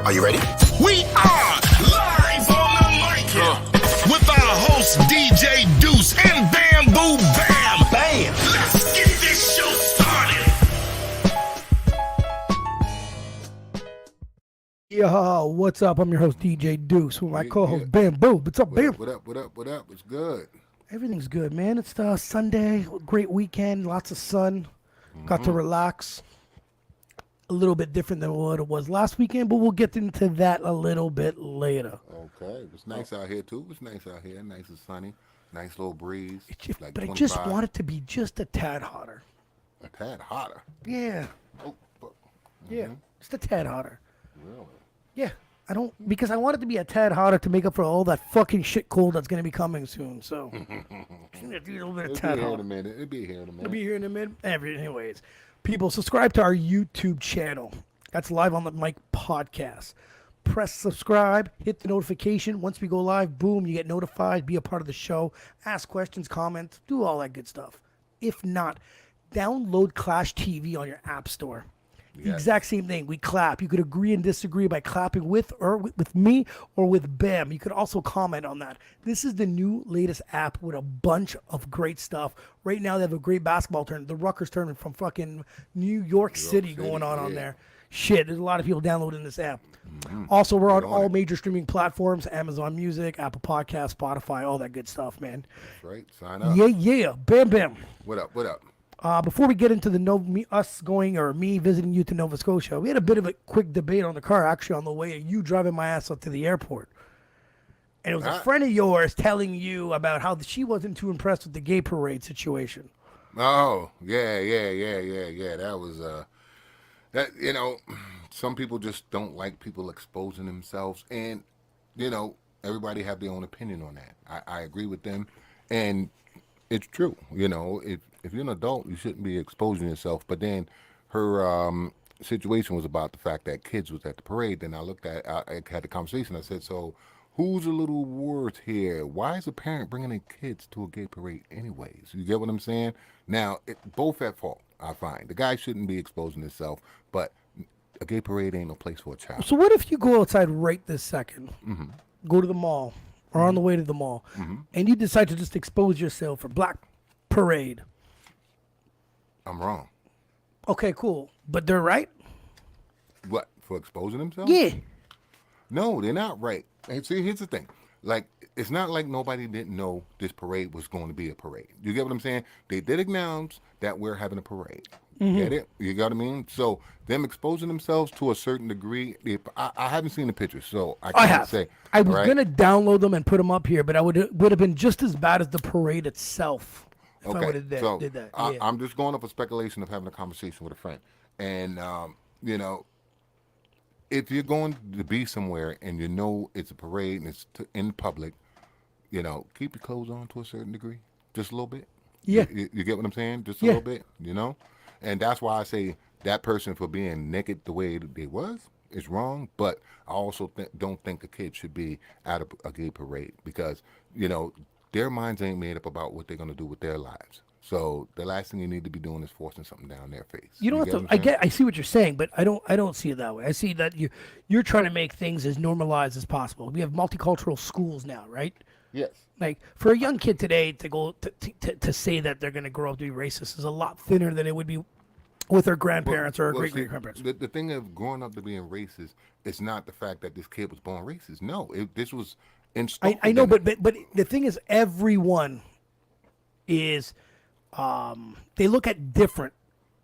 Are you ready? We are live on the mic with our host DJ Duss and Bamboo Bam. Bam! Let's get this show started. Yo, what's up? I'm your host DJ Duss with my co-host Bamboo. What's up, Bam? What up? It's good. Everything's good, man. It's Sunday, great weekend, lots of sun. Got to relax. A little bit different than what it was last weekend, but we'll get into that a little bit later. Okay, it's nice out here too. It's nice out here, nice and sunny, nice little breeze. But I just want it to be just a tad hotter. A tad hotter. Yeah. Oh, Yeah, just a tad hotter. really? Yeah, because I want it to be a tad hotter to make up for all that fucking shit cold that's going to be coming soon. So, do a little bit of It'll tad be here in hotter. a minute. It'll be here in a minute. It'll be here in a minute. Anyways, people, subscribe to our YouTube channel. That's Live on the Mic podcast. Press subscribe, hit the notification. Once we go live, boom, you get notified. Be a part of the show. Ask questions, comment, do all that good stuff. If not, download Clash TV on your app store. The exact same thing. We clap. You could agree and disagree by clapping with me or with Bam. You could also comment on that. This is the new latest app with a bunch of great stuff. Right now they have a great basketball tournament, the Rutgers tournament from fucking New York City going on there. Shit, there's a lot of people downloading this app. Also, we're on all major streaming platforms, Amazon Music, Apple Podcasts, Spotify, all that good stuff, man. That's right. Sign up. Yeah. Bam, Bam. What up? Before we get into the me visiting you to Nova Scotia, we had a bit of a quick debate on the car, actually, on the way you driving my ass up to the airport. And it was a friend of yours telling you about how she wasn't too impressed with the gay parade situation. Oh, yeah. That was some people just don't like people exposing themselves, and everybody have their own opinion on that. I agree with them, and it's true. If you're an adult, you shouldn't be exposing yourself. But then her situation was about the fact that kids was at the parade. Then I had the conversation. I said, so who's a little worse here? Why is a parent bringing in kids to a gay parade anyways? You get what I'm saying? Now, both at fault, I find. The guy shouldn't be exposing himself, but a gay parade ain't no place for a child. So what if you go outside right this second, go to the mall, or on the way to the mall, and you decide to just expose yourself for black parade? I'm wrong. Okay, cool. But they're right? What, for exposing themselves? Yeah. No, they're not right. And see, here's the thing. Like, it's not like nobody didn't know this parade was going to be a parade. You get what I'm saying? They did announce that we're having a parade. Get it? You got what I mean? So them exposing themselves to a certain degree, I haven't seen the pictures, so I can't say. I was going to download them and put them up here, but I would have been just as bad as the parade itself. If I would have did that. Yeah. I'm just going off a speculation of having a conversation with a friend. And, if you're going to be somewhere and it's a parade and it's in public, keep your clothes on to a certain degree. Just a little bit. Yeah. You get what I'm saying? Just a little bit, And that's why I say that person for being naked the way they was is wrong. But I also don't think a kid should be at a gay parade because, their minds ain't made up about what they're going to do with their lives. So the last thing you need to be doing is forcing something down their face. You don't have to. I see what you're saying, but I don't see it that way. I see that you're trying to make things as normalized as possible. We have multicultural schools now, right? Yes. Like for a young kid today to go to say that they're going to grow up to be racist is a lot thinner than it would be with their grandparents or great grandparents. The thing of growing up to being racist is not the fact that this kid was born racist. No, this was. I know, but the thing is, everyone is, they look at different,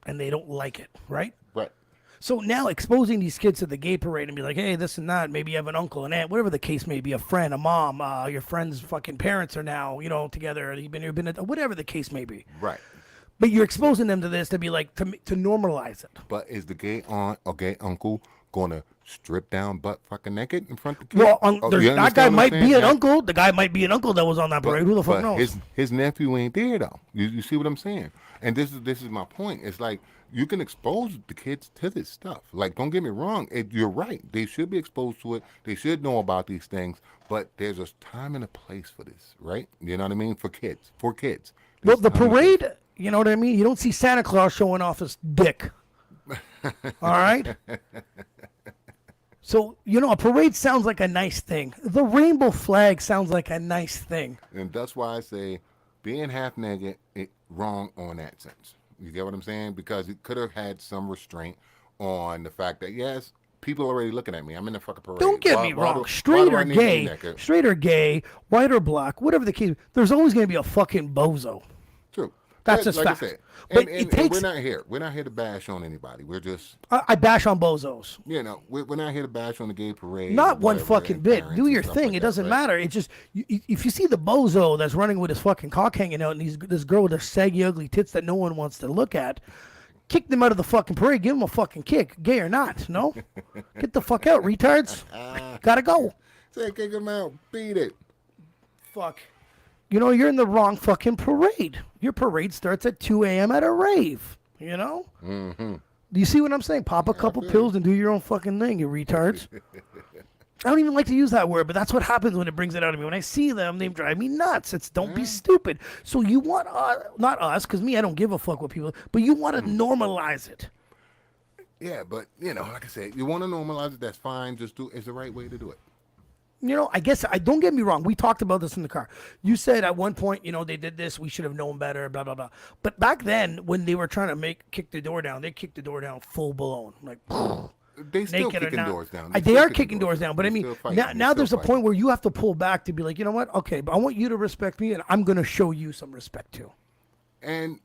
and they don't like it, right? Right. So now exposing these kids to the gay parade and be like, hey, this and that. Maybe you have an uncle, an aunt, whatever the case may be, a friend, a mom. Your friend's fucking parents are now, together. You've been whatever the case may be. Right. But you're exposing them to this to be like to normalize it. But is the gay aunt or gay uncle gonna strip down butt fucking naked in front of the kid? Well, that guy might be an uncle. The guy might be an uncle that was on that parade. Who the fuck knows? His nephew ain't there though. You see what I'm saying? And this is my point. It's like you can expose the kids to this stuff. Like, don't get me wrong. You're right. They should be exposed to it. They should know about these things. But there's a time and a place for this, right? You know what I mean? For kids. Well, the parade, you know what I mean? You don't see Santa Claus showing off his dick. All right? So, a parade sounds like a nice thing. The rainbow flag sounds like a nice thing. And that's why I say being half naked, wrong on that sense. You get what I'm saying? Because it could have had some restraint on the fact that, yes, people are already looking at me. I'm in the fucking parade. Don't get me wrong. Straight or gay, white or black, whatever the case, there's always going to be a fucking bozo. True. That's just like fact. I said. But And we're not here. We're not here to bash on anybody. We're just. I bash on bozos. We're not here to bash on the gay parade. Not one fucking bit. Do your thing. Like it doesn't right? matter. It's just if you see the bozo that's running with his fucking cock hanging out and this girl with her saggy, ugly tits that no one wants to look at, kick them out of the fucking parade. Give them a fucking kick, gay or not. No, get the fuck out, retards. Gotta go. Say kick them out. Beat it. Fuck. You're in the wrong fucking parade. Your parade starts at 2 a.m. at a rave. Mm-hmm. Do you see what I'm saying? Pop a couple pills and do your own fucking thing, you retards. I don't even like to use that word, but that's what happens when it brings it out of me. When I see them, they drive me nuts. It's don't be stupid. So you want, not us, because me, I don't give a fuck what people, but you want to normalize it. Yeah, but, like I said, you want to normalize it, that's fine. Just it's the right way to do it. I guess, don't get me wrong. We talked about this in the car. You said at one point, they did this. We should have known better, blah, blah, blah. But back then, when they were trying to kick the door down, they kicked the door down full blown. Like, they still kicking doors down. They are kicking doors down. But I mean, now there's a point where you have to pull back to be like, you know what? Okay, but I want you to respect me, and I'm going to show you some respect too. And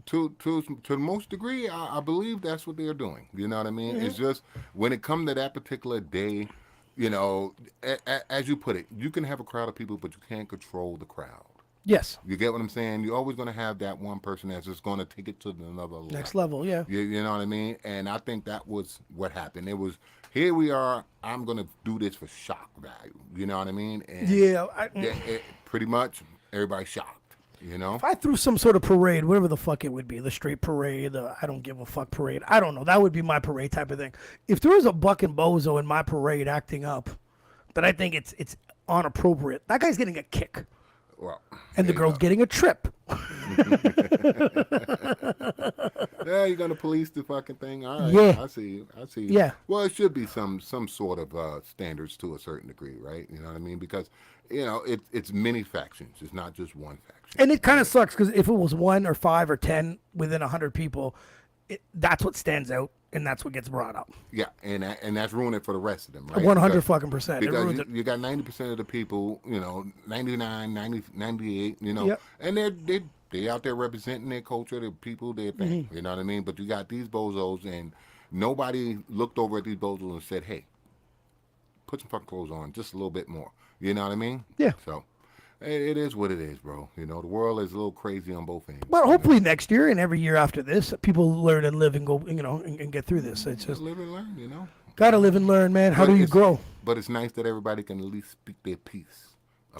to the most degree, I believe that's what they're doing. You know what I mean? Mm-hmm. It's just when it comes to that particular day, as you put it, you can have a crowd of people, but you can't control the crowd. Yes. You get what I'm saying? You're always going to have that one person that's just going to take it to another level. Next level, yeah. You know what I mean? And I think that was what happened. It was, here we are, I'm going to do this for shock value. You know what I mean? And pretty much everybody's shocked. If I threw some sort of parade, whatever the fuck it would be, the straight parade, the I don't give a fuck parade, I don't know. That would be my parade type of thing. If there was a bucking bozo in my parade acting up, then I think it's inappropriate. That guy's getting a kick. Well, and the girl's getting a trip. Yeah, you're gonna police the fucking thing. All right, yeah. I see you. Yeah. Well, it should be some sort of standards to a certain degree, right? You know what I mean? Because it's many factions. It's not just one faction. And it kind of sucks because if it was 1 or 5 or 10 within 100 people, that's what stands out. And that's what gets brought up. Yeah, and that's ruining it for the rest of them, right? 100 fucking percent. Because you got 90% of the people, 99, 90, 98, yep. And they out there representing their culture, their people, their thing. Mm-hmm. You know what I mean? But you got these bozos, and nobody looked over at these bozos and said, "Hey, put some fucking clothes on, just a little bit more." You know what I mean? Yeah. So. It is what it is, bro. The world is a little crazy on both ends. Well, hopefully next year and every year after this, people learn and live and go, and get through this. It's just live and learn, Gotta live and learn, man. How do you grow? But it's nice that everybody can at least speak their piece.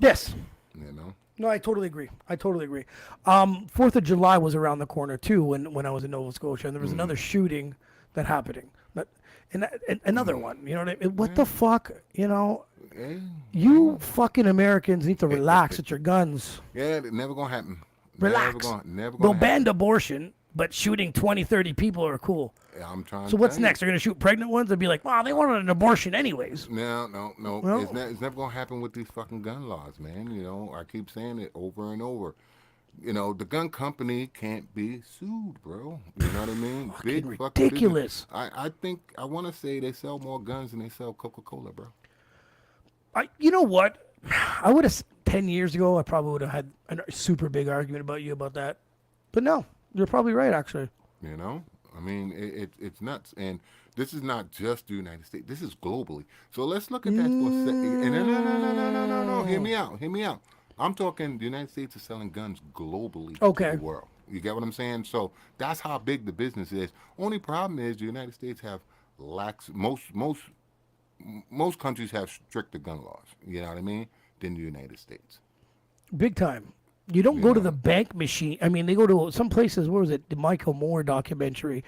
Yes. It, No, I totally agree. 4th of July was around the corner too when I was in Nova Scotia, and there was another shooting that happening. And another one, you know what I mean? What the fuck, You fucking Americans need to relax at your guns. Yeah, it's never gonna happen. Relax. Never gonna They'll happen. ban abortion, but shooting 20, 30 people are cool. Yeah, I'm trying. So what's next? They're gonna shoot pregnant ones and be like, "Wow, they wanted an abortion anyways." No. Well, it's never gonna happen with these fucking gun laws, man. I keep saying it over and over. The gun company can't be sued, bro. You know what I mean? Big ridiculous. I think I want to say they sell more guns than they sell Coca-Cola, bro. You know what? I would have 10 years ago. I probably would have had a super big argument about you about that. But no, you're probably right, actually. I mean, it's nuts, and this is not just the United States. This is globally. So let's look at that for a second. No. Hear me out. I'm talking the United States is selling guns globally to the world. You get what I'm saying? So that's how big the business is. Only problem is the United States have most countries have stricter gun laws, you know what I mean, than the United States. Big time. You don't go to the bank machine. I mean, they go to some places, where was it, the Michael Moore documentary,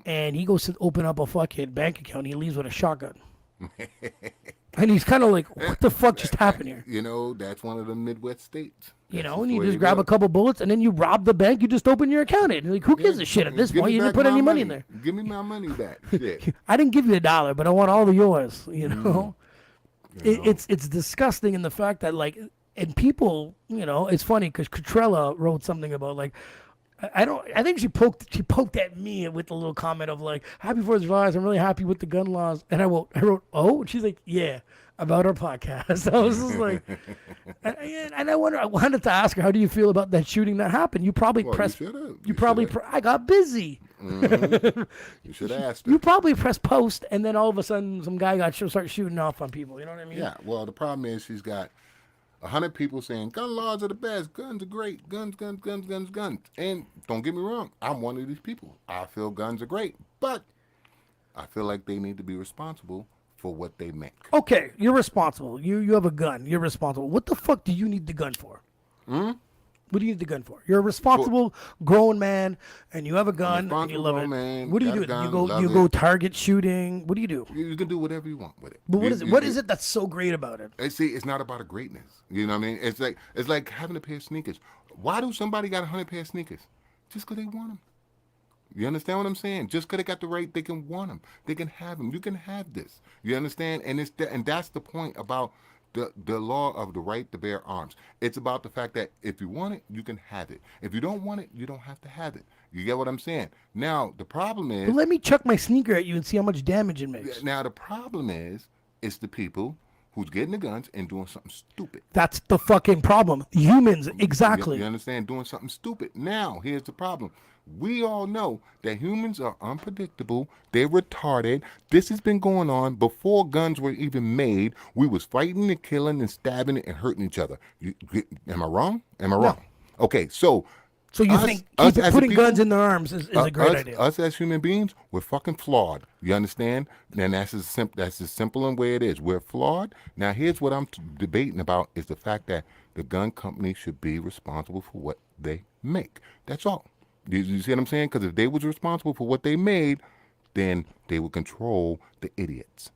and he goes to open up a fucking bank account, he leaves with a shotgun. And he's kind of like, what the fuck just happened here? You know, that's one of the Midwest states. You That's know, just and the you way just it grab a goes. couple bullets and then you rob the bank. You just open your account. And like, who gives a shit at this Give point? me You didn't back put my any money in there. Give me my money back. Shit. I didn't give you $1, but I want all of yours. You know, it's disgusting in the fact that like, and people, you know, it's funny because Catrella wrote something about like, I think she poked at me with a little comment of like, happy 4th of July, I'm really happy with the gun laws. And I wrote, oh, and she's like, yeah, about our podcast. I was just like, and I wanted to ask her, how do you feel about that shooting that happened? You probably pressed, I got busy. You should have asked her. You probably press post, and then all of a sudden some guy start shooting off on people. You know what I mean? Yeah, well, the problem is she's got 100 people saying gun laws are the best, guns are great, guns. And don't get me wrong, I'm one of these people. I feel guns are great, but I feel like they need to be responsible for what they make. Okay, you're responsible. You have a gun. You're responsible. What the fuck do you need the gun for? What do you need the gun for? You're a responsible grown man, and you have a gun, and you love it. Man, what do you do? You go target shooting. What do you do? You can do whatever you want with it. But what is it? What is it that's so great about it? See, it's not about a greatness. You know what I mean? It's like having a pair of sneakers. Why do somebody got 100 pair of sneakers? Just because they want them. You understand what I'm saying? Just because they got the right, they can want them. They can have them. You can have this. You understand? And that's the point about the law of the right to bear arms. It's about the fact that if you want it, you can have it. If you don't want it, you don't have to have it. You get what I'm saying? Now, the problem is... But let me chuck my sneaker at you and see how much damage it makes. Now, the problem is, it's the people who's getting the guns and doing something stupid. That's the fucking problem. Humans, exactly. You understand? Doing something stupid. Now, here's the problem. We all know that humans are unpredictable. They're retarded. This has been going on before guns were even made. We was fighting and killing and stabbing and hurting each other. Am I wrong? Am I wrong? Okay, so you think putting guns in their arms is a great idea? Us as human beings, we're fucking flawed. You understand? And that's as simple and way it is. We're flawed. Now, here's what I'm debating about is the fact that the gun company should be responsible for what they make. That's all. You see what I'm saying? Because if they was responsible for what they made, then they would control the idiots.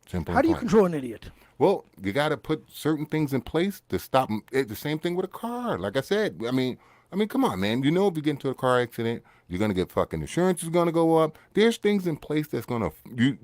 Simple. How do you control an idiot? Well, you got to put certain things in place to stop them. It's the same thing with a car. Like I said, I mean, come on, man. You know, if you get into a car accident, you're gonna get fucking insurance is gonna go up. There's things in place that's gonna. Do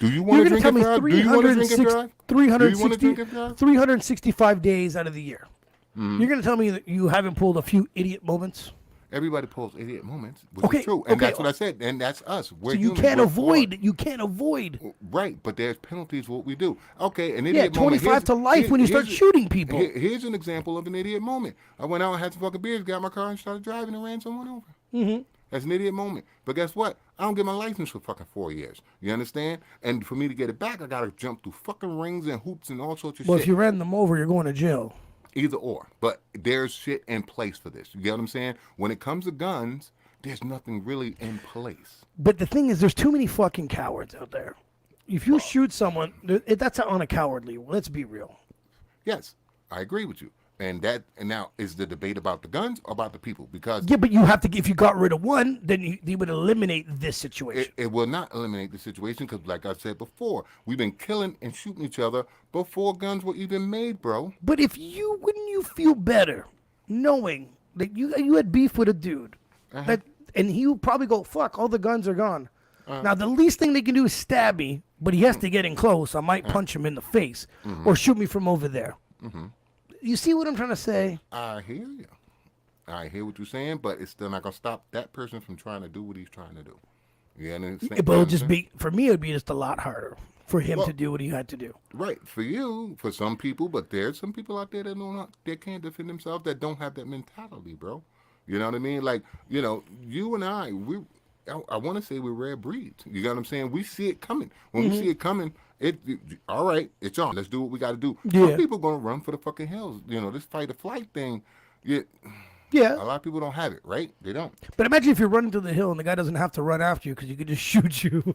you want to drink and drive? Do you want to drink and drive? 365 days out of the year. You're gonna tell me that you haven't pulled a few idiot moments? Everybody pulls idiot moments, which is true, and that's what I said, and that's us. We're so you humans. can't avoid. You can't avoid. Right, but there's penalties for what we do. Okay, an idiot 25 moment. to life when you start shooting people. Here's an example of an idiot moment. I went out and had some fucking beers, got my car, and started driving and ran someone over. Mm-hmm. That's an idiot moment. But guess what? I don't get my license for fucking 4 years. You understand? And for me to get it back, I gotta jump through fucking rings and hoops and all sorts of shit. Well, if you ran them over, you're going to jail. Either or. But there's shit in place for this. You get what I'm saying? When it comes to guns, there's nothing really in place. But the thing is, there's too many fucking cowards out there. If you shoot someone, that's on a cowardly. Let's be real. Yes, I agree with you. And now is the debate about the guns or about the people? Because yeah, but you have to. If you got rid of one, then they would eliminate this situation. It will not eliminate the situation because, like I said before, we've been killing and shooting each other before guns were even made, bro. But wouldn't you feel better knowing that you had beef with a dude and he would probably go, fuck, all the guns are gone. Now the least thing they can do is stab me, but he has to get in close. I might punch him in the face or shoot me from over there. Mm-hmm. You see what I'm trying to say? I hear you. I hear what you're saying, but it's still not gonna stop that person from trying to do what he's trying to do. You understand? But it'll just be, for me, it'd be just a lot harder for him to do what he had to do. Right, for you, for some people, but there's some people out there that can't defend themselves, that don't have that mentality, bro. You know what I mean? Like, you know, you and I want to say we're rare breeds. You know what I'm saying? We see it coming. When we see it coming, all right, it's on. Let's do what we got to do. Yeah. Some people going to run for the fucking hills. You know, this fight or flight thing, yeah. A lot of people don't have it, right? They don't. But imagine if you're running to the hill and the guy doesn't have to run after you because he could just shoot you.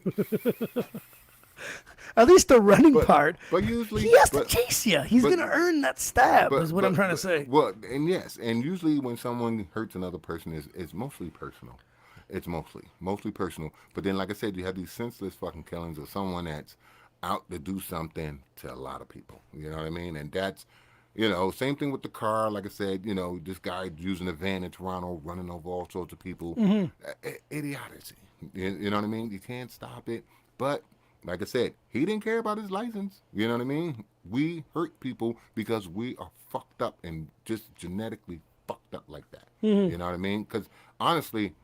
At least the running part. But usually he has to chase you. He's going to earn that stab, is what I'm trying to say. Well, and yes, and usually when someone hurts another person, it's mostly personal. It's mostly personal. But then, like I said, you have these senseless fucking killings of someone that's out to do something to a lot of people. You know what I mean? And that's, same thing with the car. Like I said, this guy using a van in Toronto, running over all sorts of people. Idiocy. You know what I mean? You can't stop it. But like I said, he didn't care about his license. You know what I mean? We hurt people because we are fucked up and just genetically fucked up like that. You know what I mean? Because honestly,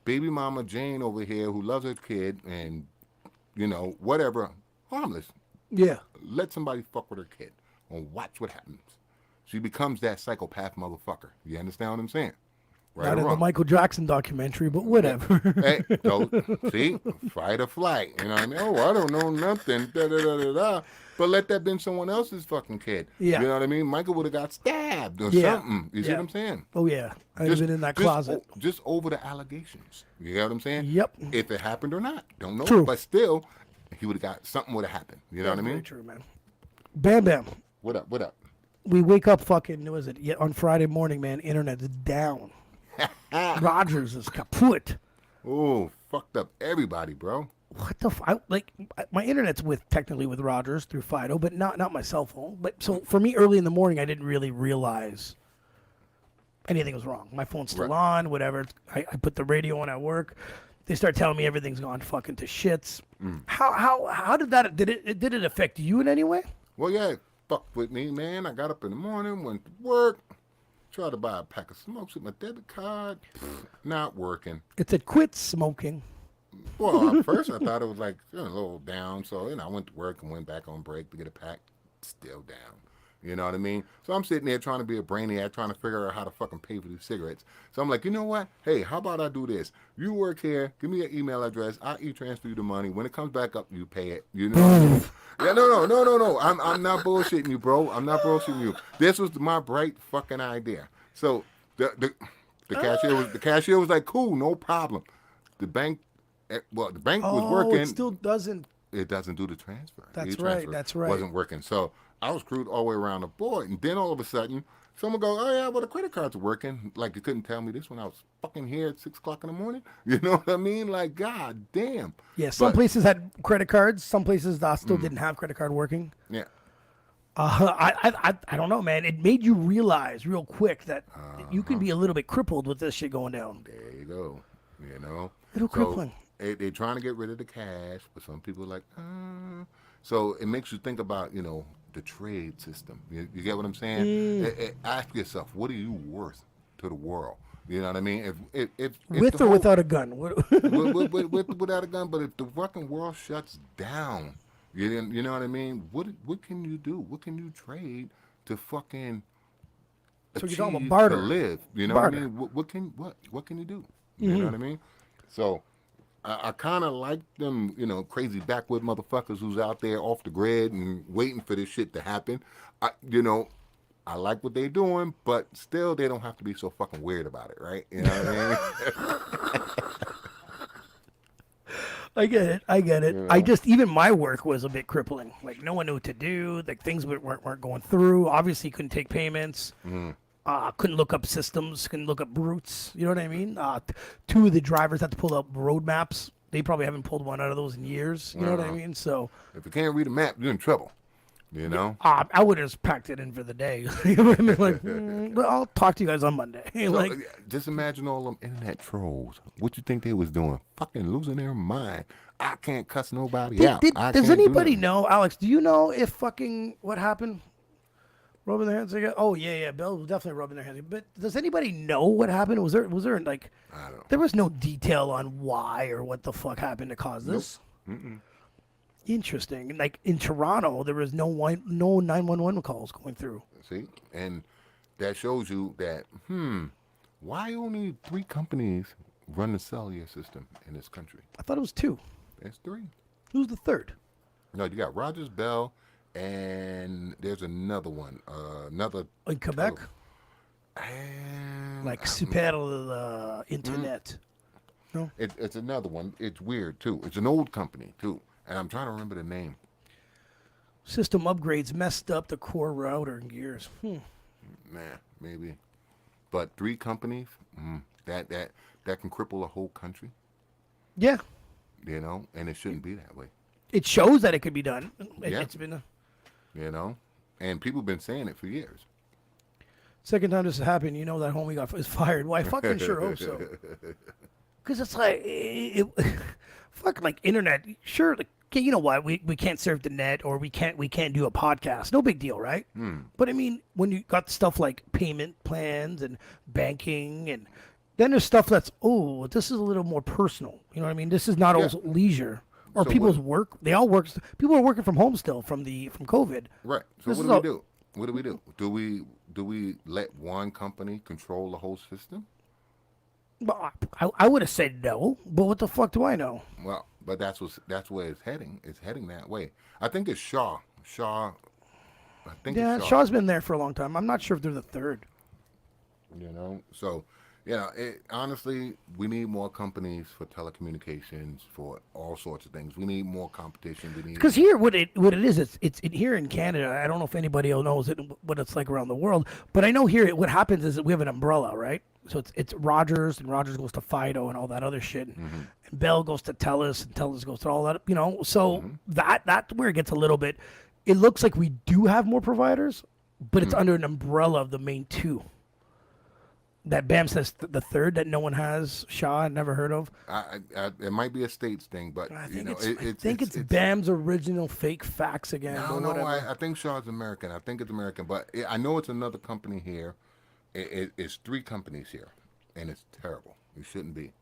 baby mama Jane over here who loves her kid and, whatever, harmless. Yeah. Let somebody fuck with her kid and watch what happens. She becomes that psychopath motherfucker. You understand what I'm saying? Right Not or in wrong? the Michael Jackson documentary, but whatever. Hey, so, see? Fight or flight. You know what I mean? Oh, I don't know nothing. Da, da, da, da, da. But let that been someone else's fucking kid. Yeah. You know what I mean? Michael would have got stabbed or Yeah. something. You see what I'm saying? Oh, yeah. I've been in that closet. Just over the allegations. You know what I'm saying? Yep. If it happened or not. Don't know. True. But still, he would have got something would have happened. You know what I mean? Very true, man. Bam Bam. What up? What up? We wake up fucking, was it? Yeah, on Friday morning, man, internet is down. Rogers is kaput. Oh, fucked up everybody, bro. What the my internet's technically with Rogers through Fido, but not my cell phone. But so for me, early in the morning, I didn't really realize anything was wrong. My phone's still on, whatever. I put the radio on at work. They start telling me everything's gone fucking to shits. How did that did it affect you in any way? Well, yeah, it fucked with me, man. I got up in the morning, went to work, tried to buy a pack of smokes with my debit card. Not working. It said quit smoking. Well, at first I thought it was like a little down, so I went to work and went back on break to get a pack. Still down. You know what I mean? So I'm sitting there trying to be a brainiac, trying to figure out how to fucking pay for these cigarettes. So I'm like, you know what? Hey, how about I do this? You work here, give me your email address, I'll e-transfer you the money. When it comes back up, you pay it. You know what I mean? Yeah, no. I'm not bullshitting you, bro. I'm not bullshitting you. This was my bright fucking idea. So the cashier was like, cool, no problem. The bank was working. It still doesn't. It doesn't do the transfer. That's right. That's right. Wasn't working. So I was screwed all the way around the board. And then all of a sudden, someone goes, oh, yeah, well, the credit cards are working. Like, you couldn't tell me this when I was fucking here at 6 o'clock in the morning. You know what I mean? Like, god damn. Yeah, some places had credit cards. Some places still didn't have credit card working. Yeah. I don't know, man. It made you realize real quick that you can be a little bit crippled with this shit going down. There you go. You know? Little crippling. They're trying to get rid of the cash, but some people are like, So it makes you think about, the trade system. You get what I'm saying? Ask yourself, what are you worth to the world? You know what I mean? If with or without a gun? without a gun, but if the fucking world shuts down, you know what I mean? What can you do? What can you trade to fucking So you're talking about achieve barter. to live? You know Barter. what I mean? What can you do? You know what I mean? So I kind of like them, crazy backwood motherfuckers who's out there off the grid and waiting for this shit to happen. I like what they're doing, but still they don't have to be so fucking weird about it, right? You know what I mean? I get it. I just, even my work was a bit crippling. Like, no one knew what to do. Like, things weren't going through. Obviously, couldn't take payments. Couldn't look up systems. Couldn't look up routes. You know what I mean? Two of the drivers had to pull up road maps. They probably haven't pulled one out of those in years. You know what I mean? So if you can't read a map, you're in trouble. You know? I would have just packed it in for the day. You know what I mean? Like, but I'll talk to you guys on Monday. So, just imagine all them internet trolls. What you think they was doing? Fucking losing their mind. I can't cuss nobody out. Does anybody know, Alex? Do you know if fucking what happened? Rubbing their hands together. Oh yeah. Bill was definitely rubbing their hands. But does anybody know what happened? Was there like? I don't. There was no detail on why or what the fuck happened to cause this. Nope. Interesting. Like in Toronto, there was no 911 calls going through. See, and that shows you that why only 3 companies run the cellular system in this country? I thought it was 2. It's 3. Who's the third? No, you got Rogers, Bell, and there's another one. Another In Quebec? Like Super Internet. No? It's another one. It's weird, too. It's an old company, too. And I'm trying to remember the name. System upgrades messed up the core router and gears. Nah, maybe. But 3 companies, that can cripple a whole country. Yeah. You know, and it shouldn't be that way. It shows that it could be done. Yeah. It's been You know, and people been saying it for years. second time this has happened. You know that homie is fired. Well, I fucking sure hope so. Because it's like, fuck, like internet. Sure, like, okay, you know what? We can't surf the net, or we can't do a podcast. No big deal, right? But I mean, when you got stuff like payment plans and banking, and then there's stuff that's this is a little more personal. You know what I mean? This is not always leisure or So people's work. They all work. People are working from home still from COVID. Right. So This what is do we all- do? What do we do? Do we let one company control the whole system? Well, I would have said no, but what the fuck do I know? Well, but that's where it's heading. It's heading that way. I think it's Shaw. I think Yeah, it's Shaw. Shaw's been there for a long time. I'm not sure if they're the third. You know, so yeah. Honestly, we need more companies for telecommunications, for all sorts of things. We need more competition. We need Because here, what it is, it's here in Canada. I don't know if anybody else knows what it's like around the world, but I know here what happens is that we have an umbrella, right? So it's Rogers, and Rogers goes to Fido and all that other shit, and Bell goes to Telus, and Telus goes to all that, you know. So that's where it gets a little bit. It looks like we do have more providers, but it's under an umbrella of the main two. That BAM says the third that no one has. Shaw, I never heard of. it might be a states thing, but I you think know, it's BAM's original fake facts again. No, but whatever. I think Shaw's American. I think it's American, but I know it's another company here. It's 3 companies here, and it's terrible. It shouldn't be.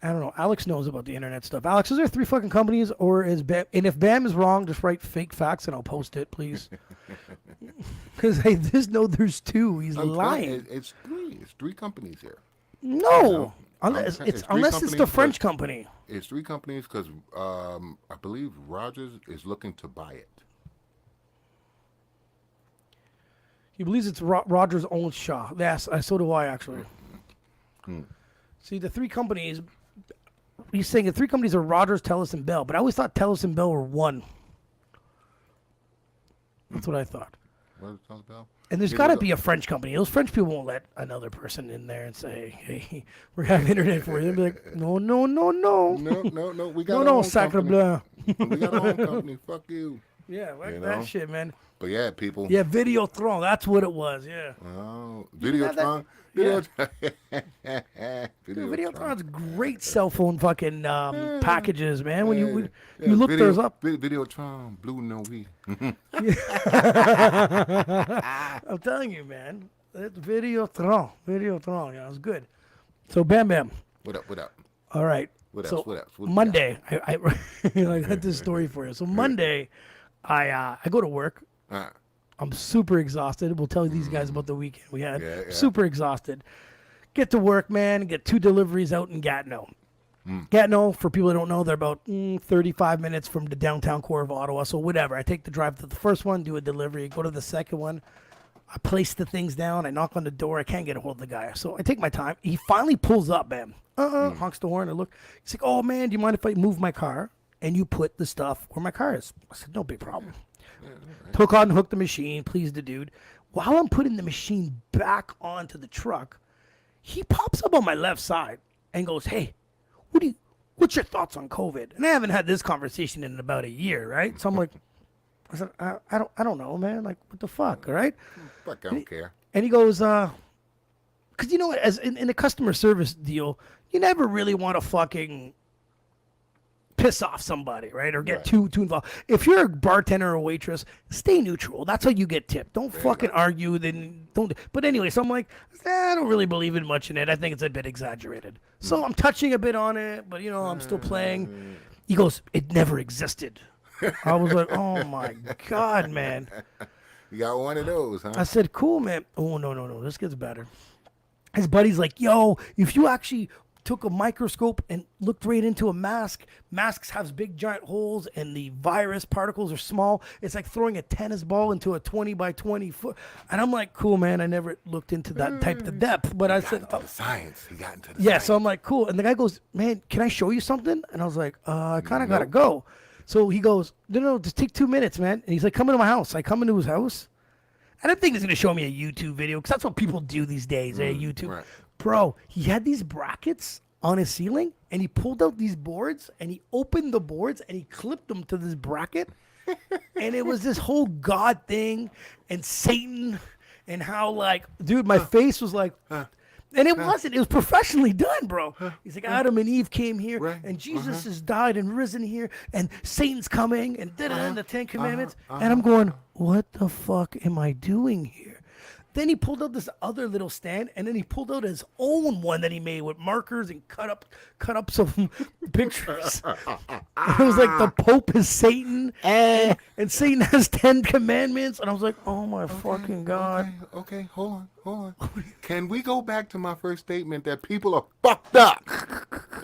I don't know. Alex knows about the internet stuff. Alex, is there 3 fucking companies, or is BAM? And if BAM is wrong, just write fake facts and I'll post it, please. Because I just know there's 2. He's I'm telling lying. you, it's 3. It's 3 companies here. No, I'm unless saying it's it's 3 unless it's the companies, French but- company. It's 3 companies because I believe Rogers is looking to buy it. He believes it's Rogers owns Shaw. Yes, so do I actually. See, the 3 companies. He's saying the 3 companies are Rogers, Telus, and Bell, but I always thought Telus and Bell were one. That's what I thought. What is it about? And there's got to be a French company. Those French people won't let another person in there and say, "Hey, we're having internet for you." They'll be like, "No, no, no, no, No. We got no, our no, own sacre company. bleu." We got our own company. Fuck you. Yeah, like You that know? shit, man. But yeah, people. Yeah, Video Throne. That's what it was. Yeah. Oh, have that? Videotron. Dude, Videotron's great cell phone fucking packages, man. When you Yeah, look those up, Videotron, Blue No We. I'm telling you, man. It's Videotron. Videotron. Yeah, it was good. So, Bam Bam. What up? All right. What so else? What we Monday, I got this story for you. So Monday, I go to work. got? I'm super exhausted. We'll tell these guys about the weekend we had. Yeah. Super exhausted. Get to work, man. Get 2 deliveries out in Gatineau. Gatineau, for people that don't know, they're about 35 minutes from the downtown core of Ottawa. So whatever. I take the drive to the first one, do a delivery, go to the second one. I place the things down. I knock on the door. I can't get a hold of the guy. So I take my time. He finally pulls up, man. Honks the horn. I look. He's like, "Oh, man, do you mind if I move my car and you put the stuff where my car is?" I said, "No big problem." Hooked the machine, pleased the dude. While I'm putting the machine back onto the truck, he pops up on my left side and goes, "Hey, what's your thoughts on COVID?" And I haven't had this conversation in about a year, right? So I'm like, I said, I don't know, man. Like, what the fuck, all right? Fuck, I don't care. And he goes, because you know what, as in a customer service deal, you never really want to fucking piss off somebody, right? Or get too involved. If you're a bartender or a waitress, stay neutral. That's how you get tipped. Don't fucking argue. Then don't. But anyway, so I'm like, I don't really believe in much in it. I think it's a bit exaggerated. So I'm touching a bit on it, but I'm still playing. He goes, "It never existed." I was like, "Oh my God, man." You got one of those, huh? I said, "Cool, man." Oh, no. This gets better. His buddy's like, "Yo, if you actually took a microscope and looked right into a mask, masks have big giant holes and the virus particles are small. It's like throwing a tennis ball into a 20 by 20 foot." And I'm like, "Cool, man. I never looked into that type of depth." But I said, The science. He got into the yeah, science. so I'm like, "Cool." And the guy goes, "Man, can I show you something?" And I was like, I kind of got to go. So he goes, no, just take 2 minutes, man. And he's like, "Come into my house." I come into his house. I didn't think he's going to show me a YouTube video because that's what people do these days, YouTube. right. Bro, he had these brackets on his ceiling, and he pulled out these boards, and he opened the boards, and he clipped them to this bracket, and it was this whole God thing, and Satan, and how like, dude, my face was like, and it wasn't. It was professionally done, bro. He's like, Adam and Eve came here, Right. and Jesus has died and risen here, and Satan's coming, and the Ten Commandments, and I'm going, what the fuck am I doing here? Then he pulled out this other little stand, and then he pulled out his own one that he made with markers and cut up some pictures. It was like the Pope is Satan, and Satan has 10 commandments, and I was like, oh my fucking God. Okay, hold on. Can we go back to my first statement that people are fucked up?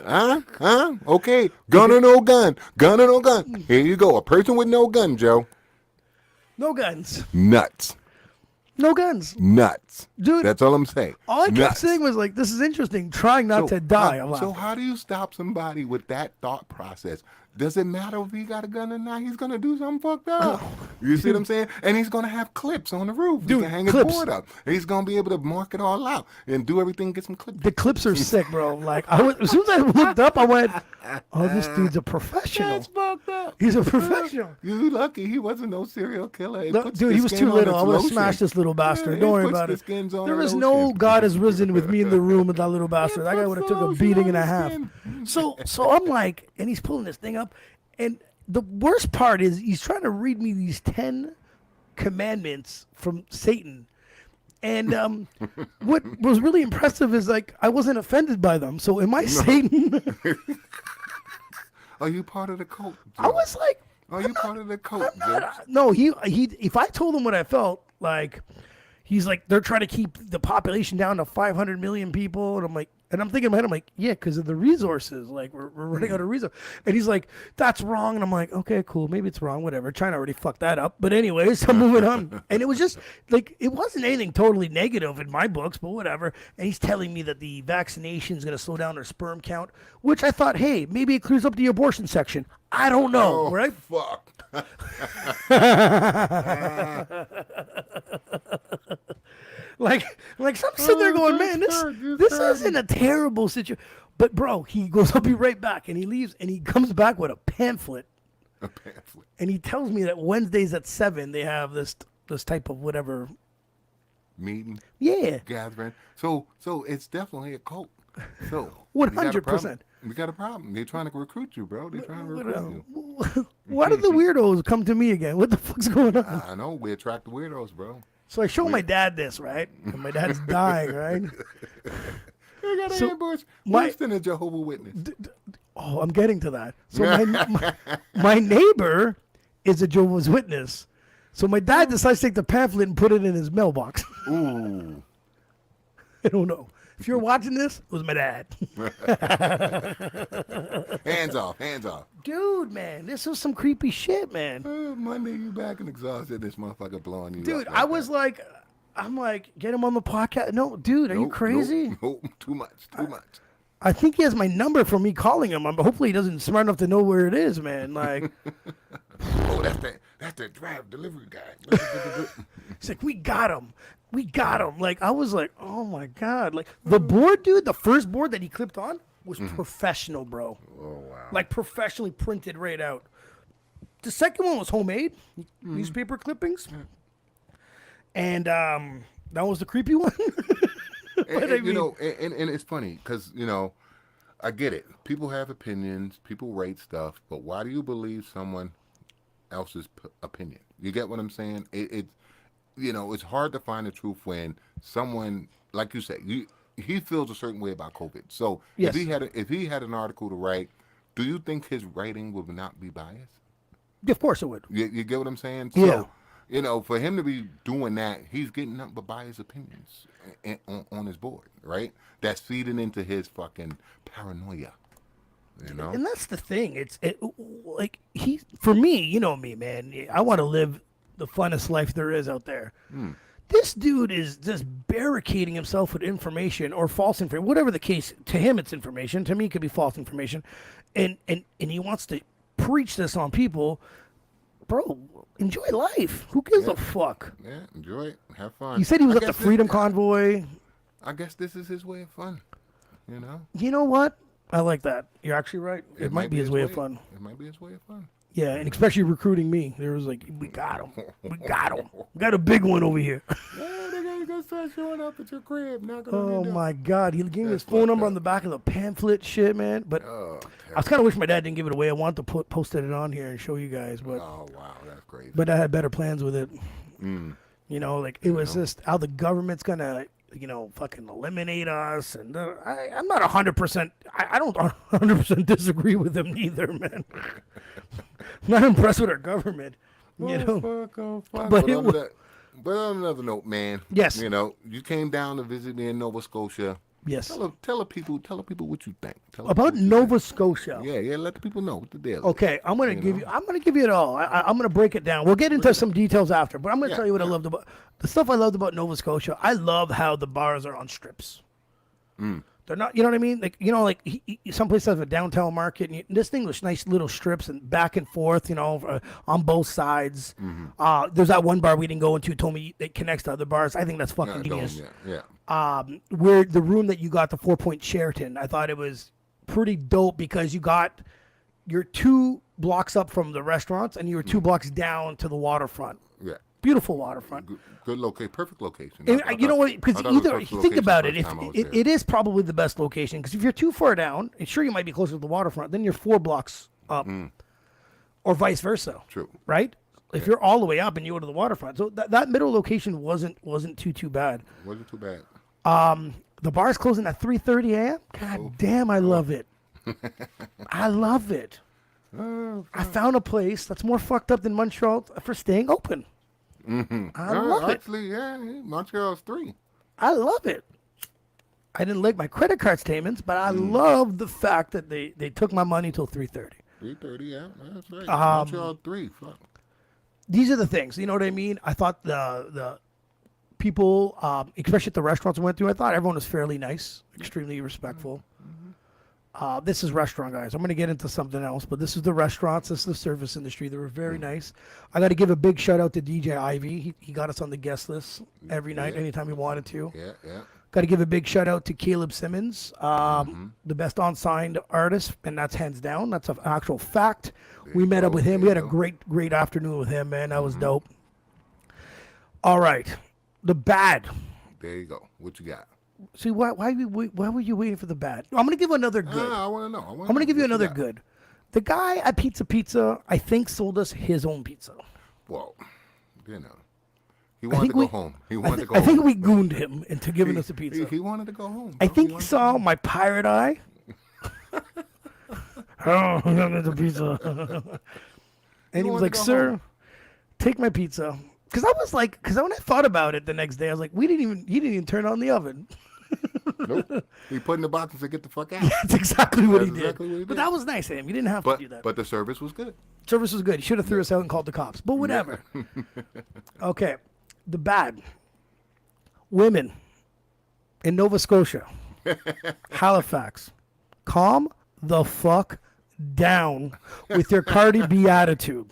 Huh? Okay, gun or no gun. Gun or no gun. Here you go. A person with no gun, Joe. No guns. Nuts. No guns. Nuts. Dude, that's all I'm saying. All I kept Nuts. saying was like, this is interesting, trying not to die. So how do you stop somebody with that thought process? Does it matter if he got a gun or not? He's going to do something fucked up. You see what I'm saying? And he's going to have clips on the roof. Dude, he can hang his clips. board up. And he's going to be able to mark it all out and do everything, get some clips. The clips are sick, bro. Like, as soon as I looked up, I went, oh, this dude's a professional. That's fucked up. He's a professional. You lucky he wasn't no serial killer. It No, puts dude, the he was skin too on little. its I would have lotion. smashed this little bastard. Yeah, Don't worry puts about the it. skins on There the was no lotion. God has risen with me in the room with that little bastard. That guy would have took a puts the beating lotion and a on half. the skin. So I'm like, and he's pulling this thing up, and the worst part is he's trying to read me these 10 commandments from Satan. And what was really impressive is like I wasn't offended by them. So am I Satan? Are you part of the cult? I was like, Are you part of the cult? no, he if I told him what I felt, like he's like, they're trying to keep the population down to 500 million people, and I'm like, and I'm thinking in my head, I'm like, yeah, because of the resources, like we're running out of resources. And he's like, that's wrong, and I'm like, okay, cool, maybe it's wrong, whatever. China already fucked that up, but anyways, I'm moving on. And it was just like, it wasn't anything totally negative in my books, but whatever. And he's telling me that the vaccination is going to slow down their sperm count, which I thought, hey, maybe it clears up the abortion section. I don't know, Oh, right? fuck. Like I'm sitting there going, man, this isn't a terrible situation. But bro, he goes, I'll be right back, and he leaves, and he comes back with a pamphlet, A pamphlet. and he tells me that Wednesdays at 7 they have this type of whatever. Meeting, Yeah, gathering. So it's definitely a cult. So 100%. We got a problem. They're trying to recruit you, bro. They're trying to recruit you. Why did the weirdos come to me again? What the fuck's going on? I know. We attract the weirdos, bro. So I show my dad this, right? And my dad's dying, right? You got So an ambush. my- Worse than a Jehovah's Witness. Oh, I'm getting to that. So my neighbor is a Jehovah's Witness. So my dad decides to take the pamphlet and put it in his mailbox. Ooh. I don't know. If you're watching this, it was my dad. Hands off. Hands off. Dude, man, this was some creepy shit, man. Monday, you back and exhausted. This motherfucker blowing you Dude, up I like was that. like, I'm like, get him on the podcast. No, dude, are you Nope, crazy? Nope. Too much. Too much. I think he has my number from me calling him. Hopefully he doesn't smart enough to know where it is, man. Like, Oh, that's the drive delivery guy. it's like, we got him. We got him. Like, I was like, oh my God. Like, the board, dude, the first board that he clipped on was professional, bro. Oh, wow. Like, professionally printed right out. The second one was homemade, newspaper clippings. And that was the creepy one. And, you know, and it's funny because, you know, I get it. People have opinions. People rate stuff. But why do you believe someone else's opinion? You get what I'm saying? You know, it's hard to find the truth when someone, like you said, he feels a certain way about COVID. So Yes. if he had an article to write, do you think his writing would not be biased? Of course it would. You get what I'm saying? Yeah. So, you know, for him to be doing that, he's getting nothing but biased opinions on his board, right? That's feeding into his fucking paranoia. You know? And that's the thing. Like for me, you know me, man. I want to live the funnest life there is out there. This dude is just barricading himself with information or false information, whatever the case. To him, it's information. To me, it could be false information, and he wants to preach this on people. Bro, enjoy life. Who gives a fuck? Yeah, enjoy it. Have fun. He said he was I at the guess Freedom Convoy. I guess this is his way of fun. You know? You know what? I like that. You're actually right. It might be his way of fun. It might be his way of fun. Yeah, and especially recruiting me. There was like, we got him. We got him. We got a big one over here. Yeah, they're going to start showing up at your crib. Oh, my God. He gave me his phone number on the back of the pamphlet shit, man. But I was kind of wish my dad didn't give it away. I wanted to post it on here and show you guys. But oh, wow. That's crazy. But I had better plans with it. You know, like it was just how the government's going to, you know, fucking eliminate us. And I'm not 100%. I don't 100% disagree with him either, man. I'm not impressed with our government. You know, But on another note, man. Yes. You know, you came down to visit me in Nova Scotia. Yes. Tell the people what you think. About Nova Scotia. Yeah. Let the people know what the deal is. Okay, I'm gonna give you it all. I'm gonna break it down. We'll get into some details after, but I'm gonna tell you what I loved about the stuff I loved about Nova Scotia. I love how the bars are on strips. They're not, you know what I mean? Like, you know, like some places have a downtown market, and this thing was nice little strips and back and forth, you know, on both sides. There's that one bar we didn't go into, told me it connects to other bars. I think that's fucking genius. Where the room that you got, the 4-point Sheraton, I thought it was pretty dope because you're 2 blocks up from the restaurants and you're 2 blocks down to the waterfront. Yeah. Beautiful waterfront. Good location, perfect location. You know what? Because either think about it, it is probably the best location. Because if you're too far down, and sure you might be closer to the waterfront, then you're 4 blocks up, or vice versa. True. Right? If you're all the way up and you go to the waterfront, so that middle location wasn't too bad. Wasn't too bad. The bar's closing at 3:30 a.m. God damn, I love it. I love it. I found a place that's more fucked up than Montreal for staying open. I love it. Actually, yeah, Montreal's 3. I love it. I didn't like my credit card statements, but I love the fact that they took my money till 3:30. 3:30, yeah, that's right. Montreal 3. Fuck. These are the things, you know what I mean? I thought the people, especially at the restaurants I went through, I thought everyone was fairly nice, extremely respectful. This is restaurant guys. I'm going to get into something else, but this is the restaurants. This is the service industry. They were very nice. I got to give a big shout out to DJ Ivy. He got us on the guest list every night, anytime he wanted to. Yeah. Got to give a big shout out to Caleb Simmons, the best on-signed artist, and that's hands down. That's an actual fact. We met up with him. We had a great afternoon with him, man. That was dope. All right, the bad. There you go. What you got? See, why were you waiting for the bad? I'm going to give another good. I want to know. I'm going to give you another good. The guy at Pizza, I think, sold us his own pizza. Well, you know, he wanted to go home. I think we gooned him into giving us a pizza. He wanted to go home. I think he saw my pirate eye. Oh, I'm going to pizza. And he was like, "Sir, take my pizza." Because when I thought about it the next day, I was like, he didn't even turn on the oven. Nope. He put in the box and said, "Get the fuck out." That's exactly what he did. But that was nice of him. You didn't have to do that. But the service was good. Service was good. He should have threw us out and called the cops. But whatever. Okay. The bad. Women in Nova Scotia, Halifax, calm the fuck down with your Cardi B attitude.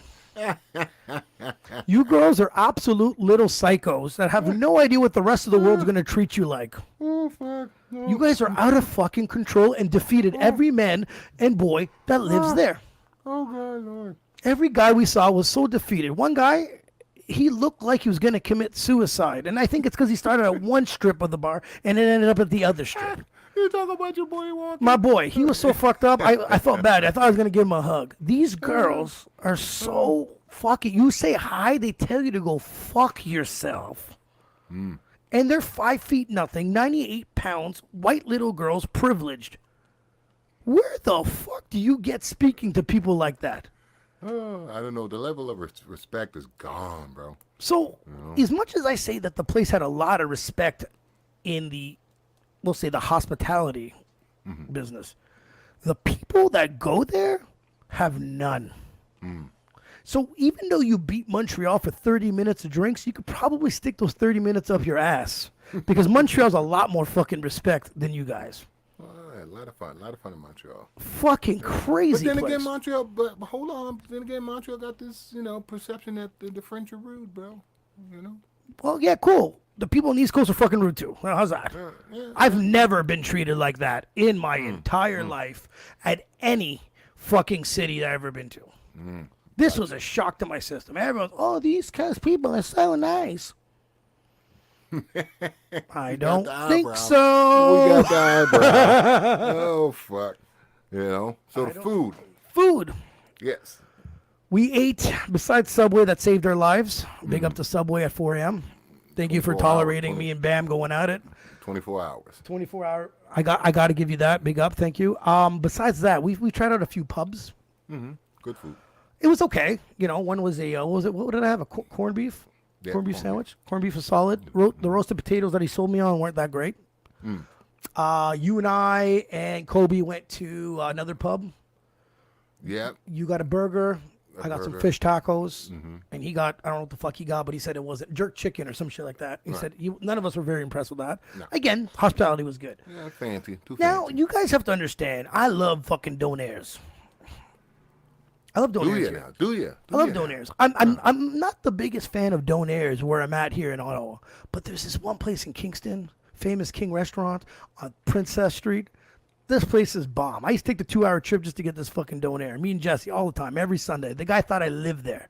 You girls are absolute little psychos that have no idea what the rest of the world's going to treat you like. Oh, fuck. No. You guys are out of fucking control and defeated every man and boy that lives there. Oh, God, Lord. Every guy we saw was so defeated. One guy, he looked like he was going to commit suicide. And I think it's because he started at one strip of the bar and it ended up at the other strip. You talking about your boy walking? My boy, he was so fucked up. I felt bad. I thought I was going to give him a hug. These girls are so fucking... You say hi, they tell you to go fuck yourself. And they're 5 feet nothing, 98 pounds, white little girls, privileged. Where the fuck do you get speaking to people like that? Oh, I don't know. The level of respect is gone, bro. So, as much as I say that the place had a lot of respect in the, we'll say, the hospitality business, the people that go there have none. So even though you beat Montreal for 30 minutes of drinks, you could probably stick those 30 minutes up your ass. Because Montreal's a lot more fucking respect than you guys. A lot of fun in Montreal. Fucking crazy. But then place. again, Montreal. But hold on. Then again, Montreal got this, perception that the French are rude, bro. You know. Well, yeah, cool. The people on the East Coast are fucking rude too. Well, how's that? I've never been treated like that in my entire life at any fucking city that I've ever been to. This was a shock to my system. Everyone's, oh, the East Coast people are so nice. I don't think so. We got the eyebrow. Oh, fuck. You know? So the food. Food. Yes. We ate, besides Subway that saved our lives. Big up to Subway at 4 a.m. Thank you for 24 hours, tolerating me and Bam going at it. 24 hours. 24 hour. I got to give you that. Big up. Thank you. Besides that, we tried out a few pubs. Good food. It was okay. You know, one was a, what did I have? A corned beef? Yeah, Corned beef corned sandwich. Corned beef was solid. The roasted potatoes that he sold me on weren't that great. You and I and Kobe went to another pub. Yeah. You got a burger. I got some fish tacos. And he got, I don't know what the fuck he got, but he said it wasn't jerk chicken or some shit like that. He said none of us were very impressed with that. No. Again, hospitality was good. Yeah, fancy. Too Now, fancy. you guys have to understand, I love fucking donairs. I love Do donairs. you here. now? Do you? I love donairs. I'm not the biggest fan of donairs where I'm at here in Ottawa, but there's this one place in Kingston, famous King Restaurant on Princess Street. This place is bomb. I used to take the 2-hour trip just to get this fucking donair. Me and Jesse all the time, every Sunday. The guy thought I lived there.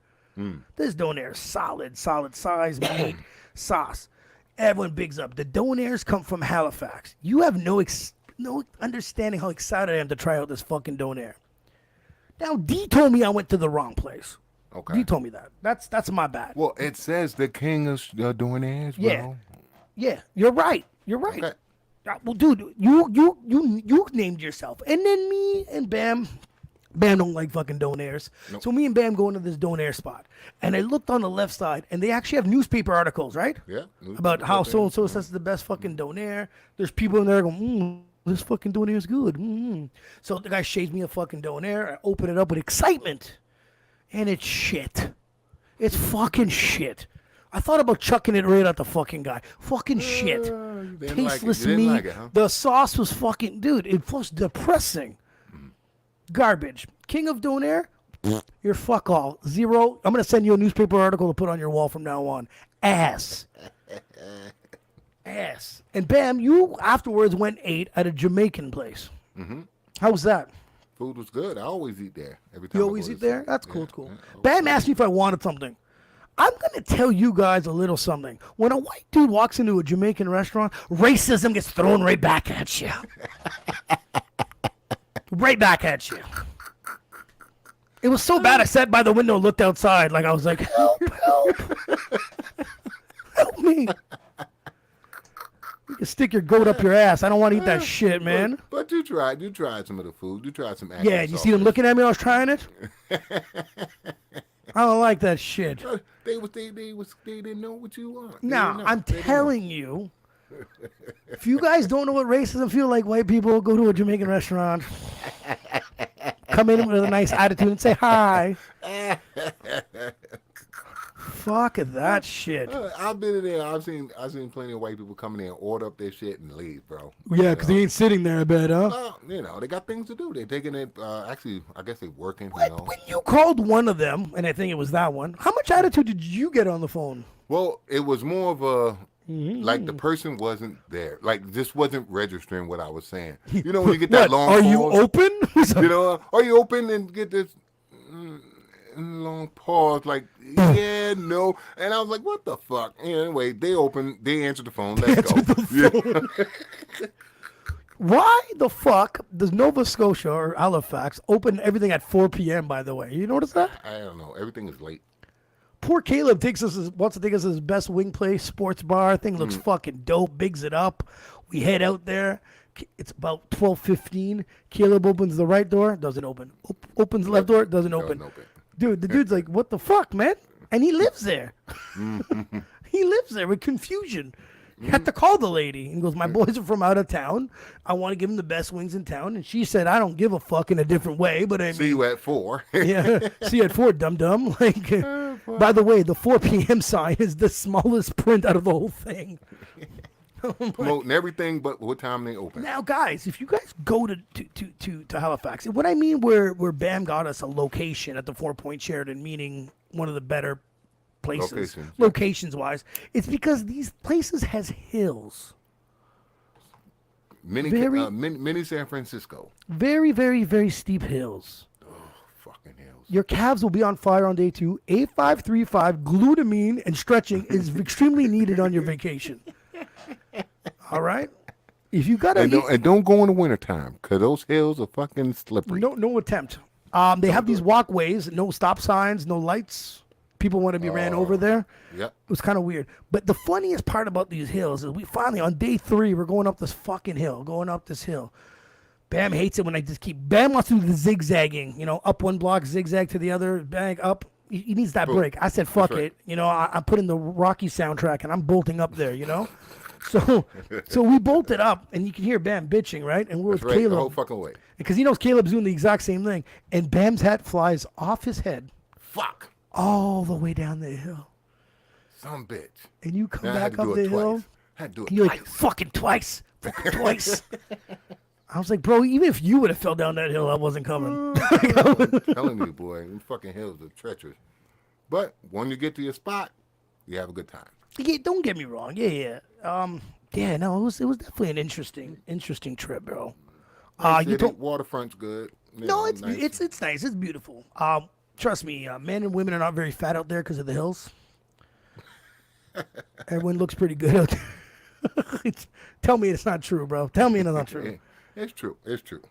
This donair is solid size meat, sauce. Everyone bigs up. The donairs come from Halifax. You have no understanding how excited I am to try out this fucking donair. Now, D told me I went to the wrong place. Okay. D told me that. That's my bad. Well, it says the king is doing his, bro. Yeah. Yeah, you're right. You're right. Okay. Well, dude, you named yourself, and then me and Bam don't like fucking donairs. Nope. So me and Bam go into this donair spot, and I looked on the left side, and they actually have newspaper articles, right? Yeah. About how so and so says the best fucking donair. There's people in there going, this fucking donair is good. So the guy shades me a fucking donair. I open it up with excitement, and it's shit. It's fucking shit. I thought about chucking it right at the fucking guy. Fucking shit. Tasteless meat. Like it, huh? The sauce was fucking, dude, it was depressing. Garbage. King of Donair, you're fuck all. Zero. I'm going to send you a newspaper article to put on your wall from now on. Ass. Ass. And Bam, you afterwards went and ate at a Jamaican place. How was that? Food was good. I always eat there. Every time You I always go eat to there? see- That's yeah, cool, cool. yeah. Bam asked me if I wanted something. I'm going to tell you guys a little something. When a white dude walks into a Jamaican restaurant, racism gets thrown right back at you. Right back at you. It was so bad I sat by the window and looked outside like I was like, help, help. Help me. You can stick your goat up your ass. I don't want to eat that shit, man. But you tried some of the food. You tried some. Yeah, you see them looking at me when I was trying it? I don't like that shit. They didn't know what you want. Now, I'm telling you, if you guys don't know what racism feel like, white people go to a Jamaican restaurant, come in with a nice attitude and say hi. Fuck that shit. I've been in there. I've seen plenty of white people come in there and order up their shit and leave, bro. Yeah, because they ain't sitting there a bit, huh? Well, you know, they got things to do. They're taking it. Actually, I guess they're working. What? You know. When you called one of them, and I think it was that one, how much attitude did you get on the phone? Well, it was more of a like the person wasn't there. Like this wasn't registering what I was saying. You know when you get that long. Are you pause, open? You know, are you open and get this long pause? Like yeah, no. And I was like, what the fuck? Anyway, they opened. They answered the phone. Let's go. Why the fuck does Nova Scotia or Halifax open everything at 4 p.m., by the way? You notice that? I don't know. Everything is late. Poor Caleb wants to take us to his best wing place, sports bar. Thing looks fucking dope, bigs it up. We head out there. It's about 12:15. Caleb opens the right door, doesn't open. Opens the left door, doesn't open. Dude, the dude's like, what the fuck, man? And he lives there. He lives there with confusion. You have to call the lady. And goes, my boys are from out of town. I want to give them the best wings in town. And she said, I don't give a fuck in a different way. But I mean, See you at 4. yeah, see you at 4, dum-dum. Like, by the way, the 4 p.m. sign is the smallest print out of the whole thing. Promoting everything but what time they open. Now, guys, if you guys go to Halifax, what I mean where Bam got us a location at the 4 Point Sheridan, meaning one of the better places, Locations, yeah. locations-wise. It's because these places has hills. Mini San Francisco. Very, very, very steep hills. Fucking hills. Your calves will be on fire on day 2. 8535 glutamine and stretching is extremely needed on your vacation. All right? If you got to And don't go in the wintertime, because those hills are fucking slippery. no attempt. They have these walkways, no stop signs, no lights. People want to be ran over there. Yep. It was kind of weird. But the funniest part about these hills is we finally, on day 3, we're going up this fucking hill, Bam hates it when I just Bam wants to do the zigzagging, up one block, zigzag to the other, bang, up. He needs that break. I said, fuck it. I put in the Rocky soundtrack and I'm bolting up there, So we bolted up and you can hear Bam bitching, right? And we're with Caleb. The whole fucking way. Because he knows Caleb's doing the exact same thing. And Bam's hat flies off his head. Fuck. All the way down the hill. Some bitch. And you come Now I had back to up do the it twice. hill. Had to do it And you're twice. like, fucking twice. I was like, bro, even if you would have fell down that hill, I wasn't coming. I'm telling you, boy, these fucking hills are treacherous. But when you get to your spot, you have a good time. Yeah, don't get me wrong. Yeah. It was definitely an interesting trip, bro. Waterfront's good. It's nice. it's nice. It's beautiful. Trust me, men and women are not very fat out there because of the hills. Everyone looks pretty good out there. Tell me it's not true, bro. Tell me it's not true. It's true. It's true.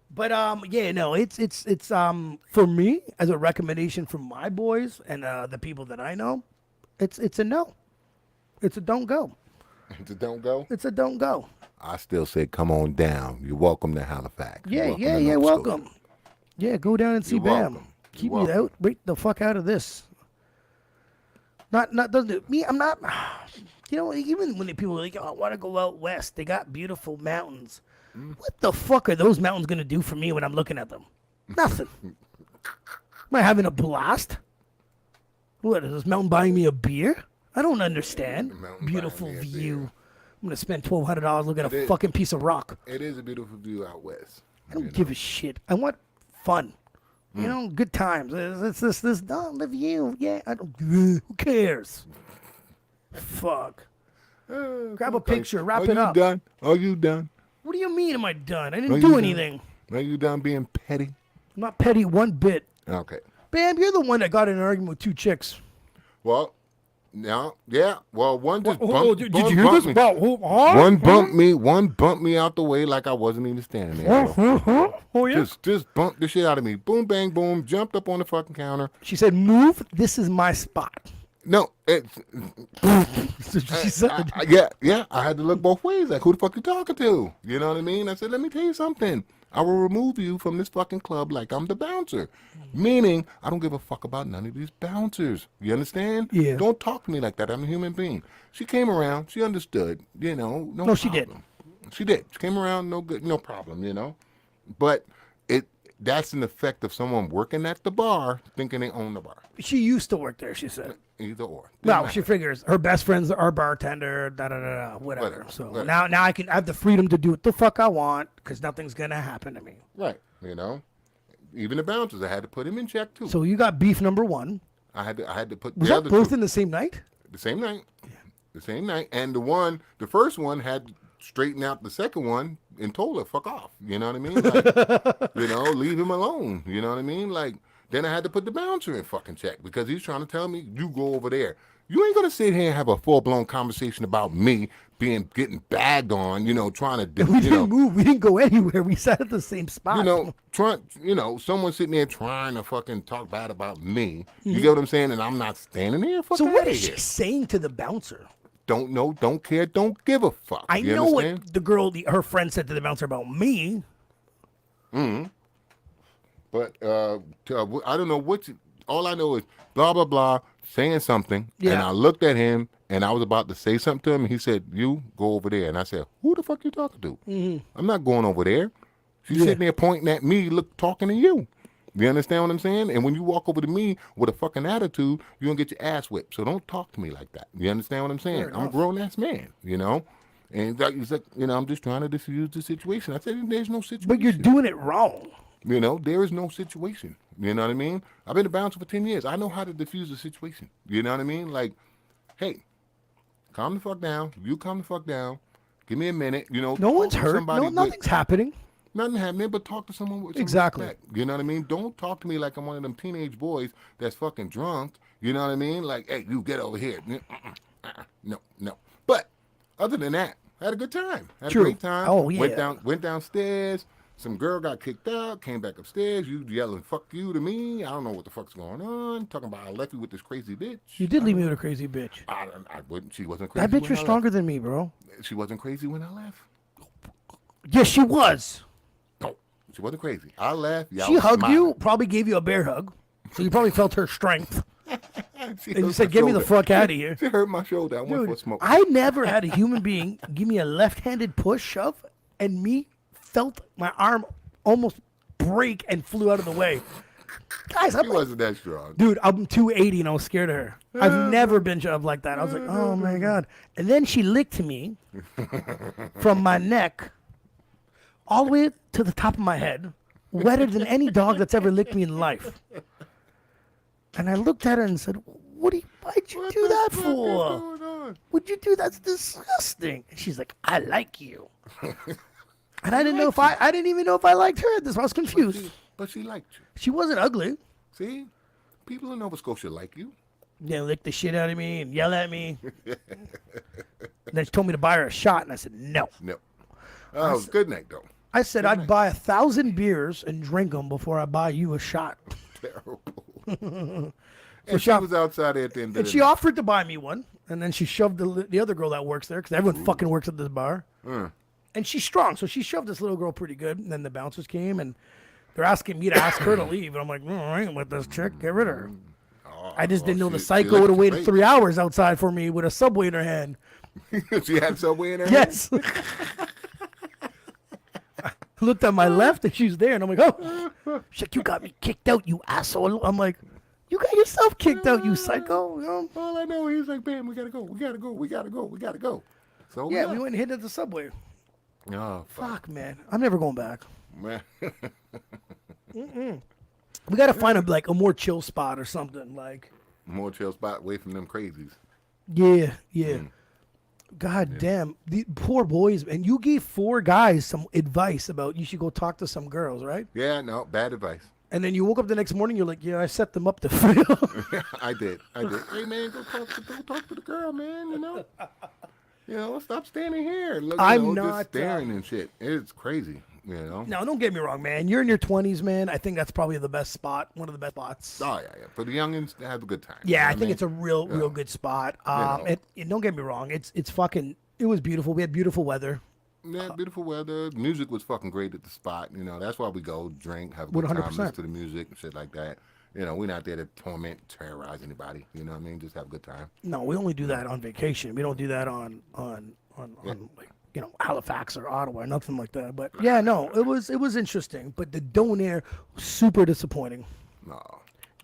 But it's for me as a recommendation from my boys and the people that I know, it's a no. It's a don't go. It's a don't go? It's a don't go. I still say come on down. You're welcome to Halifax. Yeah, You're welcome. Yeah, go down and see You're Bam. welcome. Keep You're me welcome. out. Wait the fuck out of this. Not doesn't it? Me. I'm not. Even when the people are like, oh, I want to go out west. They got beautiful mountains. What the fuck are those mountains gonna do for me when I'm looking at them? Nothing. Am I having a blast? What is this mountain buying me a beer? I don't understand. Beautiful buying me a view. beer. I'm gonna spend $1,200 looking at a is. fucking piece of rock. It is a beautiful view out west. I don't give a shit. I want fun. Good times. It's this the view. Yeah, I don't. Who cares? Fuck. Grab a picture. Wrap it up. Are you done? What do you mean? Am I done? I didn't Are do you anything. Are you done being petty? I'm not petty one bit. Okay. Bam, you're the one that got in an argument with 2 chicks. Well, no, yeah. Well, one just Did you hear this? me. One One bumped me out the way like I wasn't even standing there. Oh yeah. Just bumped the shit out of me. Boom, bang, boom. Jumped up on the fucking counter. She said, "Move. This is my spot." No, it's That's what she said. yeah. I had to look both ways. Like, who the fuck you talking to? You know what I mean? I said, let me tell you something. I will remove you from this fucking club like I'm the bouncer. Meaning, I don't give a fuck about none of these bouncers. You understand? Yeah. Don't talk to me like that. I'm a human being. She came around. She understood. No, No, she did. She did. She came around. No good. No problem. But that's an effect of someone working at the bar thinking they own the bar. She used to work there. She said. Either or. No, she figures her best friends are bartender, whatever. So now I have the freedom to do what the fuck I want because nothing's gonna happen to me. Right. Even the bouncers, I had to put him in check too. So you got beef number 1. I had to put Was the that other both two in the same night? the same night. Yeah. The same night. And the first one had straightened out the second one and told her, fuck off. You know what I mean? Like, leave him alone. You know what I mean? Like, then I had to put the bouncer in fucking check because he's trying to tell me, you go over there. You ain't going to sit here and have a full-blown conversation about me getting bagged on, trying to, We didn't move. We didn't go anywhere. We sat at the same spot. Someone sitting there trying to fucking talk bad about me. You get what I'm saying? And I'm not standing there. Fuck So what outta is here. she saying to the bouncer? Don't know, don't care, don't give a fuck. I You know understand? what the girl, her friend said to the bouncer about me. But I don't know all I know is blah, blah, blah, saying something. Yeah. And I looked at him and I was about to say something to him. And he said, you go over there. And I said, who the fuck you talking to? I'm not going over there. She's sitting there pointing at me, talking to you. You understand what I'm saying? And when you walk over to me with a fucking attitude, you're going to get your ass whipped. So don't talk to me like that. You understand what I'm saying? I'm a grown-ass man, And he's like, I'm just trying to diffuse the situation. I said, there's no situation. But you're doing it wrong. There is no situation. You know what I mean? I've been a bouncer for 10 years. I know how to diffuse a situation. You know what I mean? Like, hey, calm the fuck down. You calm the fuck down. Give me a minute. You know, No talk one's to hurt. somebody No, nothing's happening. Nothing happening, but talk to someone with some Exactly. respect. You know what I mean? Don't talk to me like I'm one of them teenage boys that's fucking drunk. You know what I mean? Like, hey, you get over here. No, no. But other than that, I had a good time. Had True. a great time. Oh, yeah. Went downstairs. Some girl got kicked out. Came back upstairs. You yelling "fuck you" to me. I don't know what the fuck's going on. Talking about I left you with this crazy bitch. You did leave me with a crazy bitch. I wouldn't. She wasn't crazy. That bitch when was I stronger than me, bro. left. She wasn't crazy when I left. Yes, she was. No, she wasn't crazy. I left. Y'all She was hugged smiling. you, probably gave you a bear hug. So you probably felt her strength. She And you hurt said, my "Get me the shoulder. fuck out of here." She hurt my shoulder. I went for a Dude, smoke. I never had a human being give me a left-handed push shove, and me felt my arm almost break and flew out of the way. Guys, I'm She like, wasn't that strong. dude, I'm 280 and I was scared of her. I've never been shoved like that. I was like, oh my God. And then she licked me from my neck all the way to the top of my head, wetter than any dog that's ever licked me in life. And I looked at her and said, why'd you do that What for? is going on? What'd you do? That's disgusting. And she's like, I like you. And I didn't know if I didn't even know if I liked her. This I was confused. But she liked you. She wasn't ugly. See? People in Nova Scotia like you. Yeah, lick the shit out of me and yell at me. And then she told me to buy her a shot, and I said no. No. Oh, it was a good night, though. I said I'd buy 1,000 beers and drink them before I buy you a shot. Terrible. So And she was outside at the end of And the she night. offered to buy me one, and then she shoved the other girl that works there, because everyone fucking works at this bar. And she's strong, so she shoved this little girl pretty good. And then the bouncers came, and they're asking me to ask her to leave. And I'm like, no, I ain't with this chick. Get rid of her. I just didn't know the she psycho licked would have your waited face. 3 hours outside for me with a Subway in her hand. She had Subway in her hand? Yes. I looked at my left, and she's there, and I'm like, oh. She's like, you got me kicked out, you asshole. I'm like, you got yourself kicked out, you psycho. You know? All I know, he's like, "Bam, we gotta go, we gotta go, we gotta go, we gotta go." So Yeah, we went and hit at the Subway. Oh Fuck, man. I'm never going back. man. We got to find a more chill spot or something. Like, More chill spot away from them crazies. yeah. God damn. The poor boys. And you gave 4 guys some advice about you should go talk to some girls, right? Yeah, no, bad advice. And then you woke up the next morning, you're like, yeah, I set them up to fail. I did. Hey man, go talk to the girl, man. You know, stop standing here. Look, I'm just not, staring and shit. It's crazy. You know. Now, don't get me wrong, man. You're in your 20s, man. I think that's probably the best spot, one of the best spots. Oh yeah. For the youngins, to have a good time. Yeah, You know I what think mean? it's a real good spot. know. And don't get me wrong, it's fucking. It was beautiful. We had beautiful weather. Yeah, beautiful weather. Music was fucking great at the spot. You know, that's why we go drink, have a good time, 100%. listen to the music and shit like that. You know, we're not there to torment, terrorize anybody. You know what I mean? Just have a good time. No, we only do that on vacation. We don't do that on like, you know, Halifax or Ottawa or nothing like that. But yeah, no, it was interesting. But the Donair, super disappointing. No.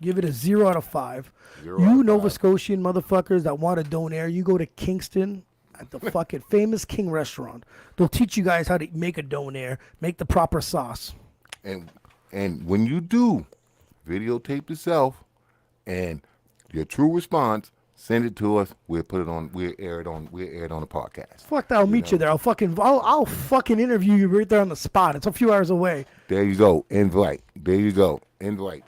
Give it a 0 out of 5. 0 You out of Nova 5. Scotian motherfuckers that want a Donair, you go to Kingston at the fucking famous King restaurant. They'll teach you guys how to make a Donair, make the proper sauce. And when you do, videotape yourself and your true response, send it to us. We'll put it on. We'll air it on the podcast. Fuck that, I'll meet you there. I'll fucking interview you right there on the spot. It's a few hours away. There you go. Invite. There you go. Invite.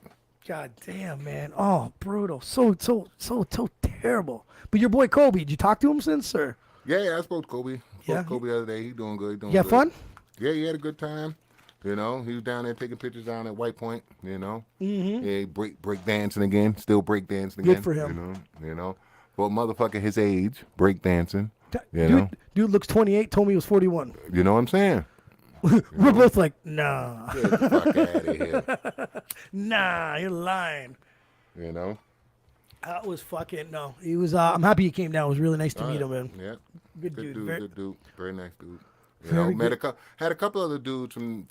God damn, man. Oh, brutal. So terrible. But your boy Kobe, did you talk to him since, sir? Yeah, I spoke to Kobe. Yeah. To Kobe the other day. He doing good. You have fun? Yeah, he had a good time. You know, he was down there taking pictures down at White Point. You know, yeah, break dancing again. Still break dancing again. Good for him. You know, for a motherfucker his age, break dancing. You know, Dude looks 28, told me he was 41. you know what I'm saying? We're both like, nah. Get the fuck out of here. Nah, you're lying. You know. That was fucking, no. He was, I'm happy he came down. It was really nice to meet him, man. Yeah. Good dude. Good dude. Very nice dude. You Very know, good. had a couple other dudes from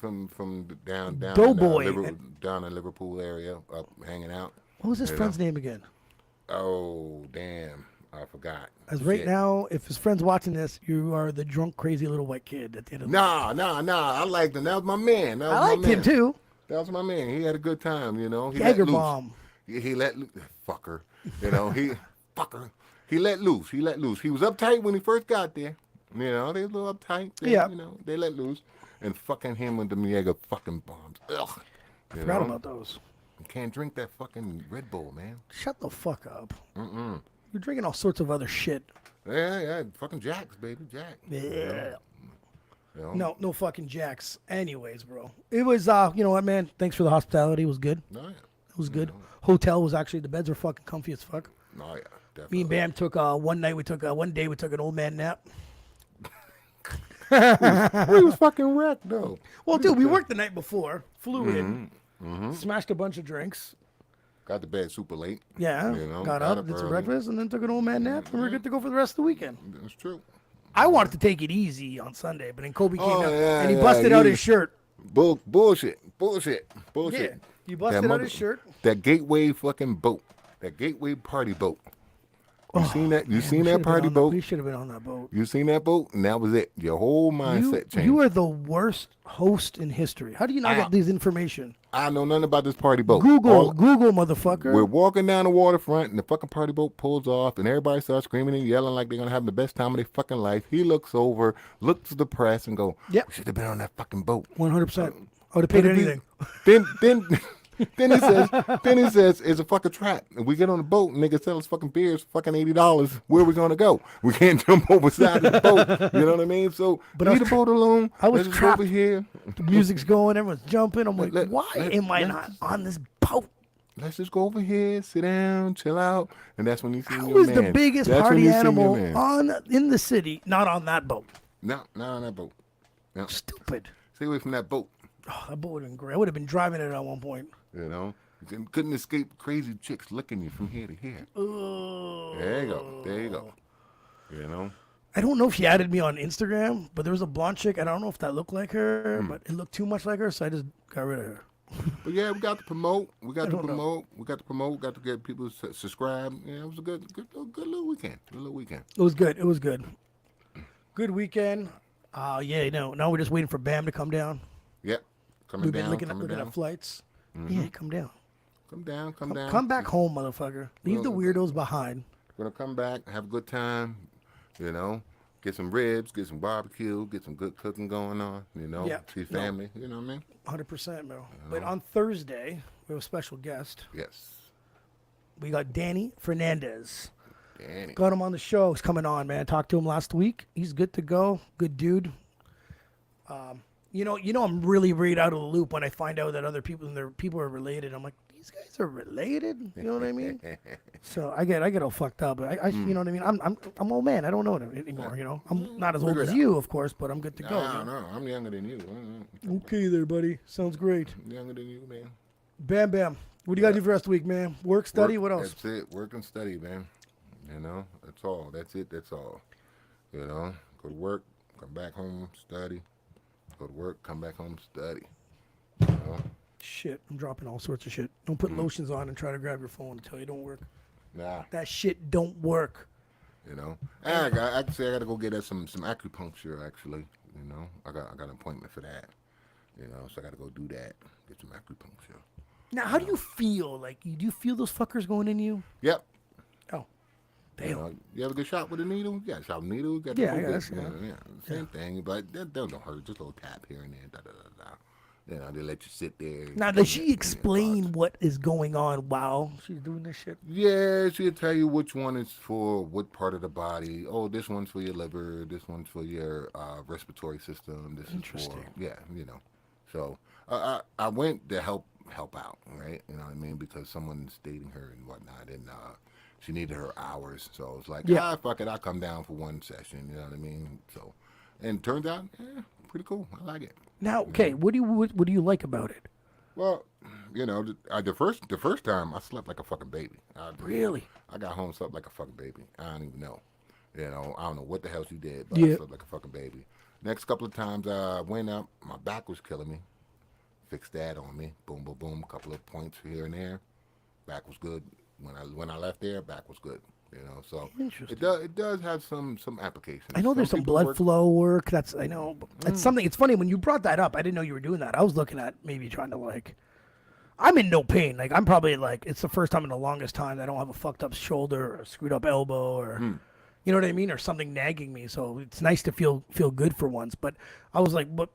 down Doughboy. down in Liverpool area up hanging out. What was his You friend's know. name again? Oh damn, I forgot. As right Shit. now, if his friend's watching this, you are the drunk, crazy little white kid at the end of the Nah. I liked him. That was my man. I liked him too. That was my man. He had a good time, you know. He Jaeger let loose. bomb. He let loose. Fucker. You know, fucker. He let loose. He let loose. He was uptight when he first got there. You know, they was a little uptight. Yeah. You know, they let loose. And fucking him with the Jaeger fucking bombs. Ugh. You Forgot know? about those. You can't drink that fucking Red Bull, man. Shut the fuck up. You're drinking all sorts of other shit. Yeah. Fucking Jacks, baby. Jack. Yeah. You know? No fucking jacks. Anyways, bro. It was, you know what, man? Thanks for the hospitality. It was good. No, yeah. It was good. Hotel was actually, the beds were fucking comfy as fuck. No, yeah. Definitely. Me and Bam took, one day we took an old man nap. We was fucking wrecked, though. Well, dude, we worked the night before, flew in, smashed a bunch of drinks. Got to bed super late. Yeah, You know, got up, did some early. breakfast, and then took an old man nap, and we're good to go for the rest of the weekend. That's true. I wanted to take it easy on Sunday, but then Kobe came Oh, out, yeah, and he yeah, busted out you- his shirt. Bullshit. Yeah, he busted out his shirt. That gateway fucking boat. That gateway party boat. You seen that? You seen that party boat? We should have been on that boat. You seen that boat? And that was it. Your whole mindset changed. You are the worst host in history. How do you not get this information? I know nothing about this party boat. Google, motherfucker. We're walking down the waterfront, and the fucking party boat pulls off, and everybody starts screaming and yelling like they're gonna have the best time of their fucking life. He looks over, looks depressed, and go, Yep. "We should have been on that fucking boat." 100%. I would have paid anything. Then he says, "It's a fucking trap." And we get on the boat, and niggas sell us fucking beers, fucking $80. Where are we gonna go? We can't jump over side of the boat. You know what I mean? So leave the boat alone. I was Let's just trapped. over here. The music's going, everyone's jumping. I'm like, Let- why let- am I let- not on this boat? Let's just go over here, sit down, chill out, and that's when you see I your was man. the biggest That's when party you see your animal man. in the city, not on that boat. No, on that boat. No. Stupid. Stay away from that boat. Oh, that boat would have been great. I would have been driving it at one point. You know, you couldn't escape crazy chicks licking you from here to here. Oh. There you go. You know, I don't know if she added me on Instagram, but there was a blonde chick. I don't know if that looked like her, Hmm. but it looked too much like her, so I just got rid of her. but yeah, we got to promote. We got to don't know. promote. We got to promote. Got to get people to subscribe. Yeah, it was a good little weekend. It was good. It was good. Good weekend. Yeah, now we're just waiting for Bam to come down. Yep, coming We've been down. looking Coming down. at flights. Yeah, come down. Come down. Come down. Come back home, motherfucker. Leave the weirdos behind. We're gonna come back, have a good time. You know, get some ribs, get some barbecue, get some good cooking going on. You know, Yeah. see family. You know what I mean? 100%, bro. But on Thursday, we have a special guest. Yes. We got Danny Fernandez. Danny. Got him on the show. He's coming on, man. Talked to him last week. He's good to go. Good dude. You know, I'm really right out of the loop when I find out that other people and their people are related. I'm like, these guys are related. You know what I mean? So I get all fucked up. I you know what I mean? I'm old man. I don't know it anymore. You know, I'm not as old Figure it as out. you, of course, but I'm good to go. I you don't know. I'm younger than you. Okay, there, buddy. Sounds great. I'm younger than you, man. Bam, bam. What do you got to do for the rest of the week, man? Work, study, what else? That's it. Work and study, man. You know, that's all. That's it. That's all. You know, go to work, come back home, study. Go to work, come back home, study. You know? Shit, I'm dropping all sorts of shit. Don't put lotions on and try to grab your phone until you don't work. Nah, That shit don't work. you know. And I got to go get us some acupuncture. Actually, you know, I got an appointment for that. You know, so I got to go do that. Get some acupuncture. Now, how do you feel? Like, do you feel those fuckers going in you? Yep. Oh, You damn. know, you ever get shot with a needle? You got shot with a needle. You got Yeah, to I go guess, get, yeah. same thing, but that don't hurt. Just a little tap here and there. Da, da, da, da. You know, they let you sit there. Now, does she explain what is going on while she's doing this shit? Yeah, she'll tell you which one is for what part of the body. Oh, this one's for your liver. This one's for your respiratory system. This is for you know. So I went to help out, right? You know what I mean? Because someone's dating her and whatnot, and she needed her hours. So it's like, fuck it, I'll come down for one session. You know what I mean? So, and it turns out, pretty cool. I like it. Now, okay, what do you like about it? Well, you know, the first time I slept like a fucking baby. Really? I got home, slept like a fucking baby. I don't even know. You know, I don't know what the hell she did, but Yeah. I slept like a fucking baby. Next couple of times I went up, my back was killing me. Fixed that on me. Boom, boom, boom. A couple of points here and there. Back was good. When I left there, back was good. So Interesting. it does have some applications. I know there's some people blood work- flow work. That's I know. It's something. It's funny when you brought that up. I didn't know you were doing that. I was looking at maybe trying to like. I'm in no pain. Like I'm probably like it's the first time in the longest time that I don't have a fucked up shoulder or a screwed up elbow or. You know what I mean, or something nagging me. So it's nice to feel good for once. But I was like, but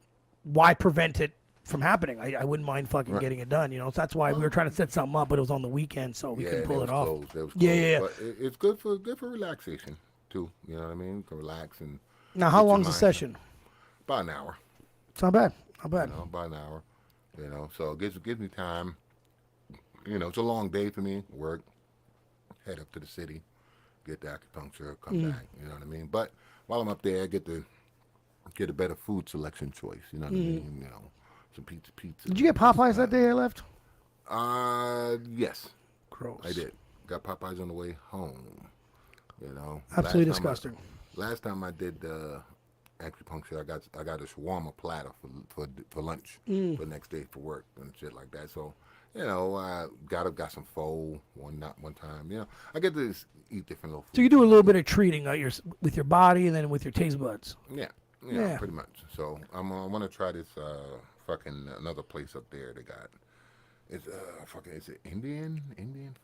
why prevent it from happening? I wouldn't mind fucking getting it done. So that's why we were trying to set something up, but it was on the weekend, so we couldn't pull it off. Yeah. But it's good for relaxation too. You know what I mean? You can relax and. Now, how get your long's the mind- session? About an hour. It's not bad. Not bad. About an hour. So it gives me time. It's a long day for me. Work, head up to the city, get the acupuncture, come back. You know what I mean? But while I'm up there, I get a better food selection choice. You know what I mean? Some pizza. Did you get Popeyes that day I left? Yes, Gross. I did. Got Popeyes on the way home. Absolutely disgusting. Last time I did acupuncture, I got a shawarma platter for lunch for the next day for work and shit like that. So I got some pho one time. I get to eat different little food. So you do a little bit of treating with your body and then with your taste buds. Yeah, pretty much. So I want to try this another place up there they got. It's is it Indian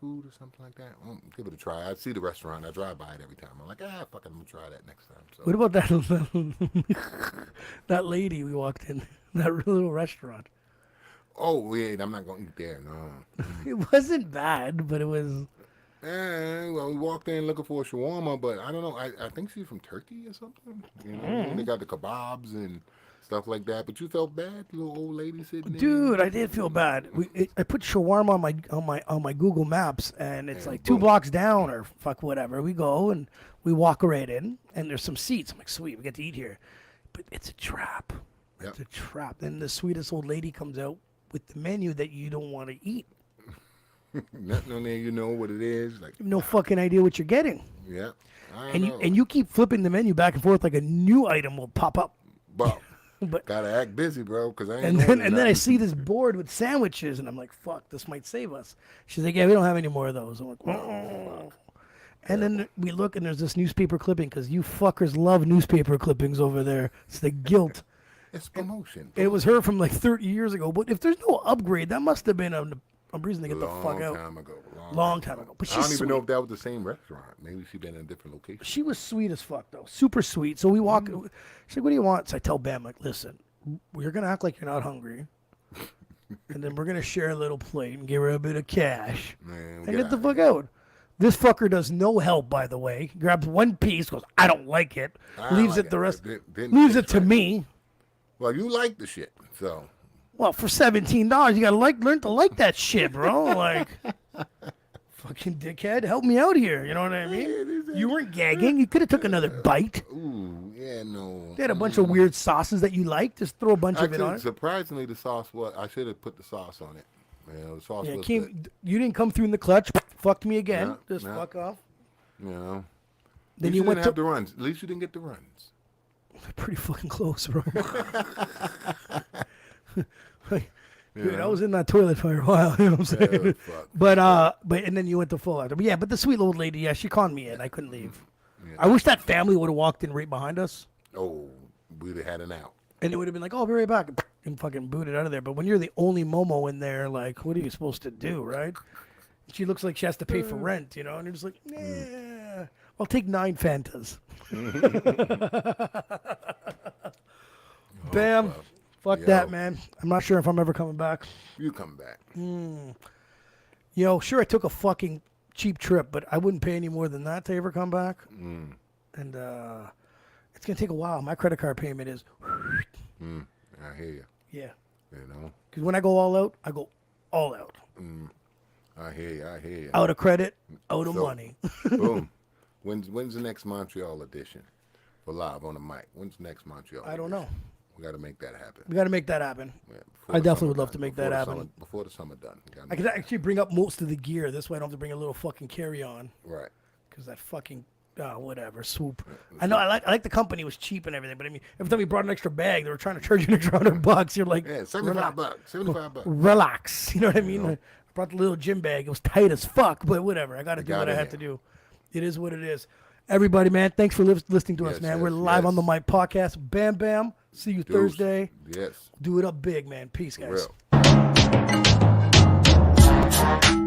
food or something like that? I'll give it a try. I see the restaurant. I drive by it every time. I'm like, I'm gonna try that next time. So. What about that that lady we walked in, that little restaurant? Oh, wait, I'm not going to eat there, no. It wasn't bad, but it was... Well, we walked in looking for a shawarma, but I don't know. I think she's from Turkey or something. They got the kebabs and stuff like that. But you felt bad, the little old lady sitting there? Dude, I did feel bad. I put shawarma on my Google Maps, and it's like 2 blocks down or fuck whatever. We go, and we walk right in, and there's some seats. I'm like, sweet, we get to eat here. But it's a trap. It's a trap. Then the sweetest old lady comes out with the menu that you don't want to eat. Nothing on there, you know what it is. Like no fucking idea what you're getting. Yeah. And you keep flipping the menu back and forth like a new item will pop up. But gotta act busy, bro, because I And ain't. then I see this board with sandwiches, and I'm like, "Fuck, this might save us." She's like, "Yeah, we don't have any more of those." I'm like, "Oh." And then we look, and there's this newspaper clipping because you fuckers love newspaper clippings over there. It's the guilt. It's promotion. It was her from like 30 years ago. But if there's no upgrade, that must have been a reason to get the fuck out. Long time ago. But I don't even know if that was the same restaurant. Maybe she'd been in a different location. She was sweet as fuck, though. Super sweet. So we walk. She's like, "What do you want?" So I tell Bam, like, "Listen, you're going to act like you're not hungry. And then we're going to share a little plate and give her a bit of cash. And get the fuck out." This fucker does no help, by the way. Grabs one piece, goes, "I don't like it." Leaves it the rest. Leaves it to me. Well, you like the shit, so. Well, for $17, you gotta learn to like that shit, bro. Like, fucking dickhead, help me out here. You know what I mean? You weren't gagging. You could have took another bite. Ooh, yeah, no. They had a bunch of weird sauces that you like. Just throw a bunch of it on it. Surprisingly, the sauce I should have put the sauce on it. The sauce was good. You didn't come through in the clutch. Fucked me again. Fuck off. Then you went to the runs. At least you didn't get the runs. Pretty fucking close, bro. Dude, I was in that toilet for a while, you know what I'm saying? But and then you went to full after. But yeah, but the sweet old lady, yeah, she conned me in. I couldn't leave. Yeah. I wish that family would have walked in right behind us. Oh, we'd have had an out. And it would have been like, "Oh, I'll be right back," and fucking booted out of there. But when you're the only Momo in there, like, what are you supposed to do, right? She looks like she has to pay for rent, you know, and you're just like, "Yeah, I'll take 9 Fantas." Bam. Fuck that, man. I'm not sure if I'm ever coming back. You come back. Sure, I took a fucking cheap trip, but I wouldn't pay any more than that to ever come back. And it's going to take a while. My credit card payment is... I hear you. Yeah. You know? Because when I go all out, I go all out. I hear you. Out of credit, out of money. Boom. When's the next Montreal edition for Live on the Mic? When's the next Montreal I don't know. We got to make that happen. Yeah, I definitely would love to make that happen. Before the summer done. I could actually bring up most of the gear. This way I don't have to bring a little fucking carry-on. Right. Because that fucking, whatever, swoop. I know, I like the company was cheap and everything, but I mean, every time you brought an extra bag, they were trying to charge you an extra $100. You're like, yeah, $75. Relax. You know what I mean? I brought the little gym bag. It was tight as fuck, but whatever. I got to do what I had to do. It is what it is. Everybody, man, thanks for listening to us, man. We're live on the Mic Podcast. Bam, bam. See you Thursday. Yes. Do it up big, man. Peace, guys. For real.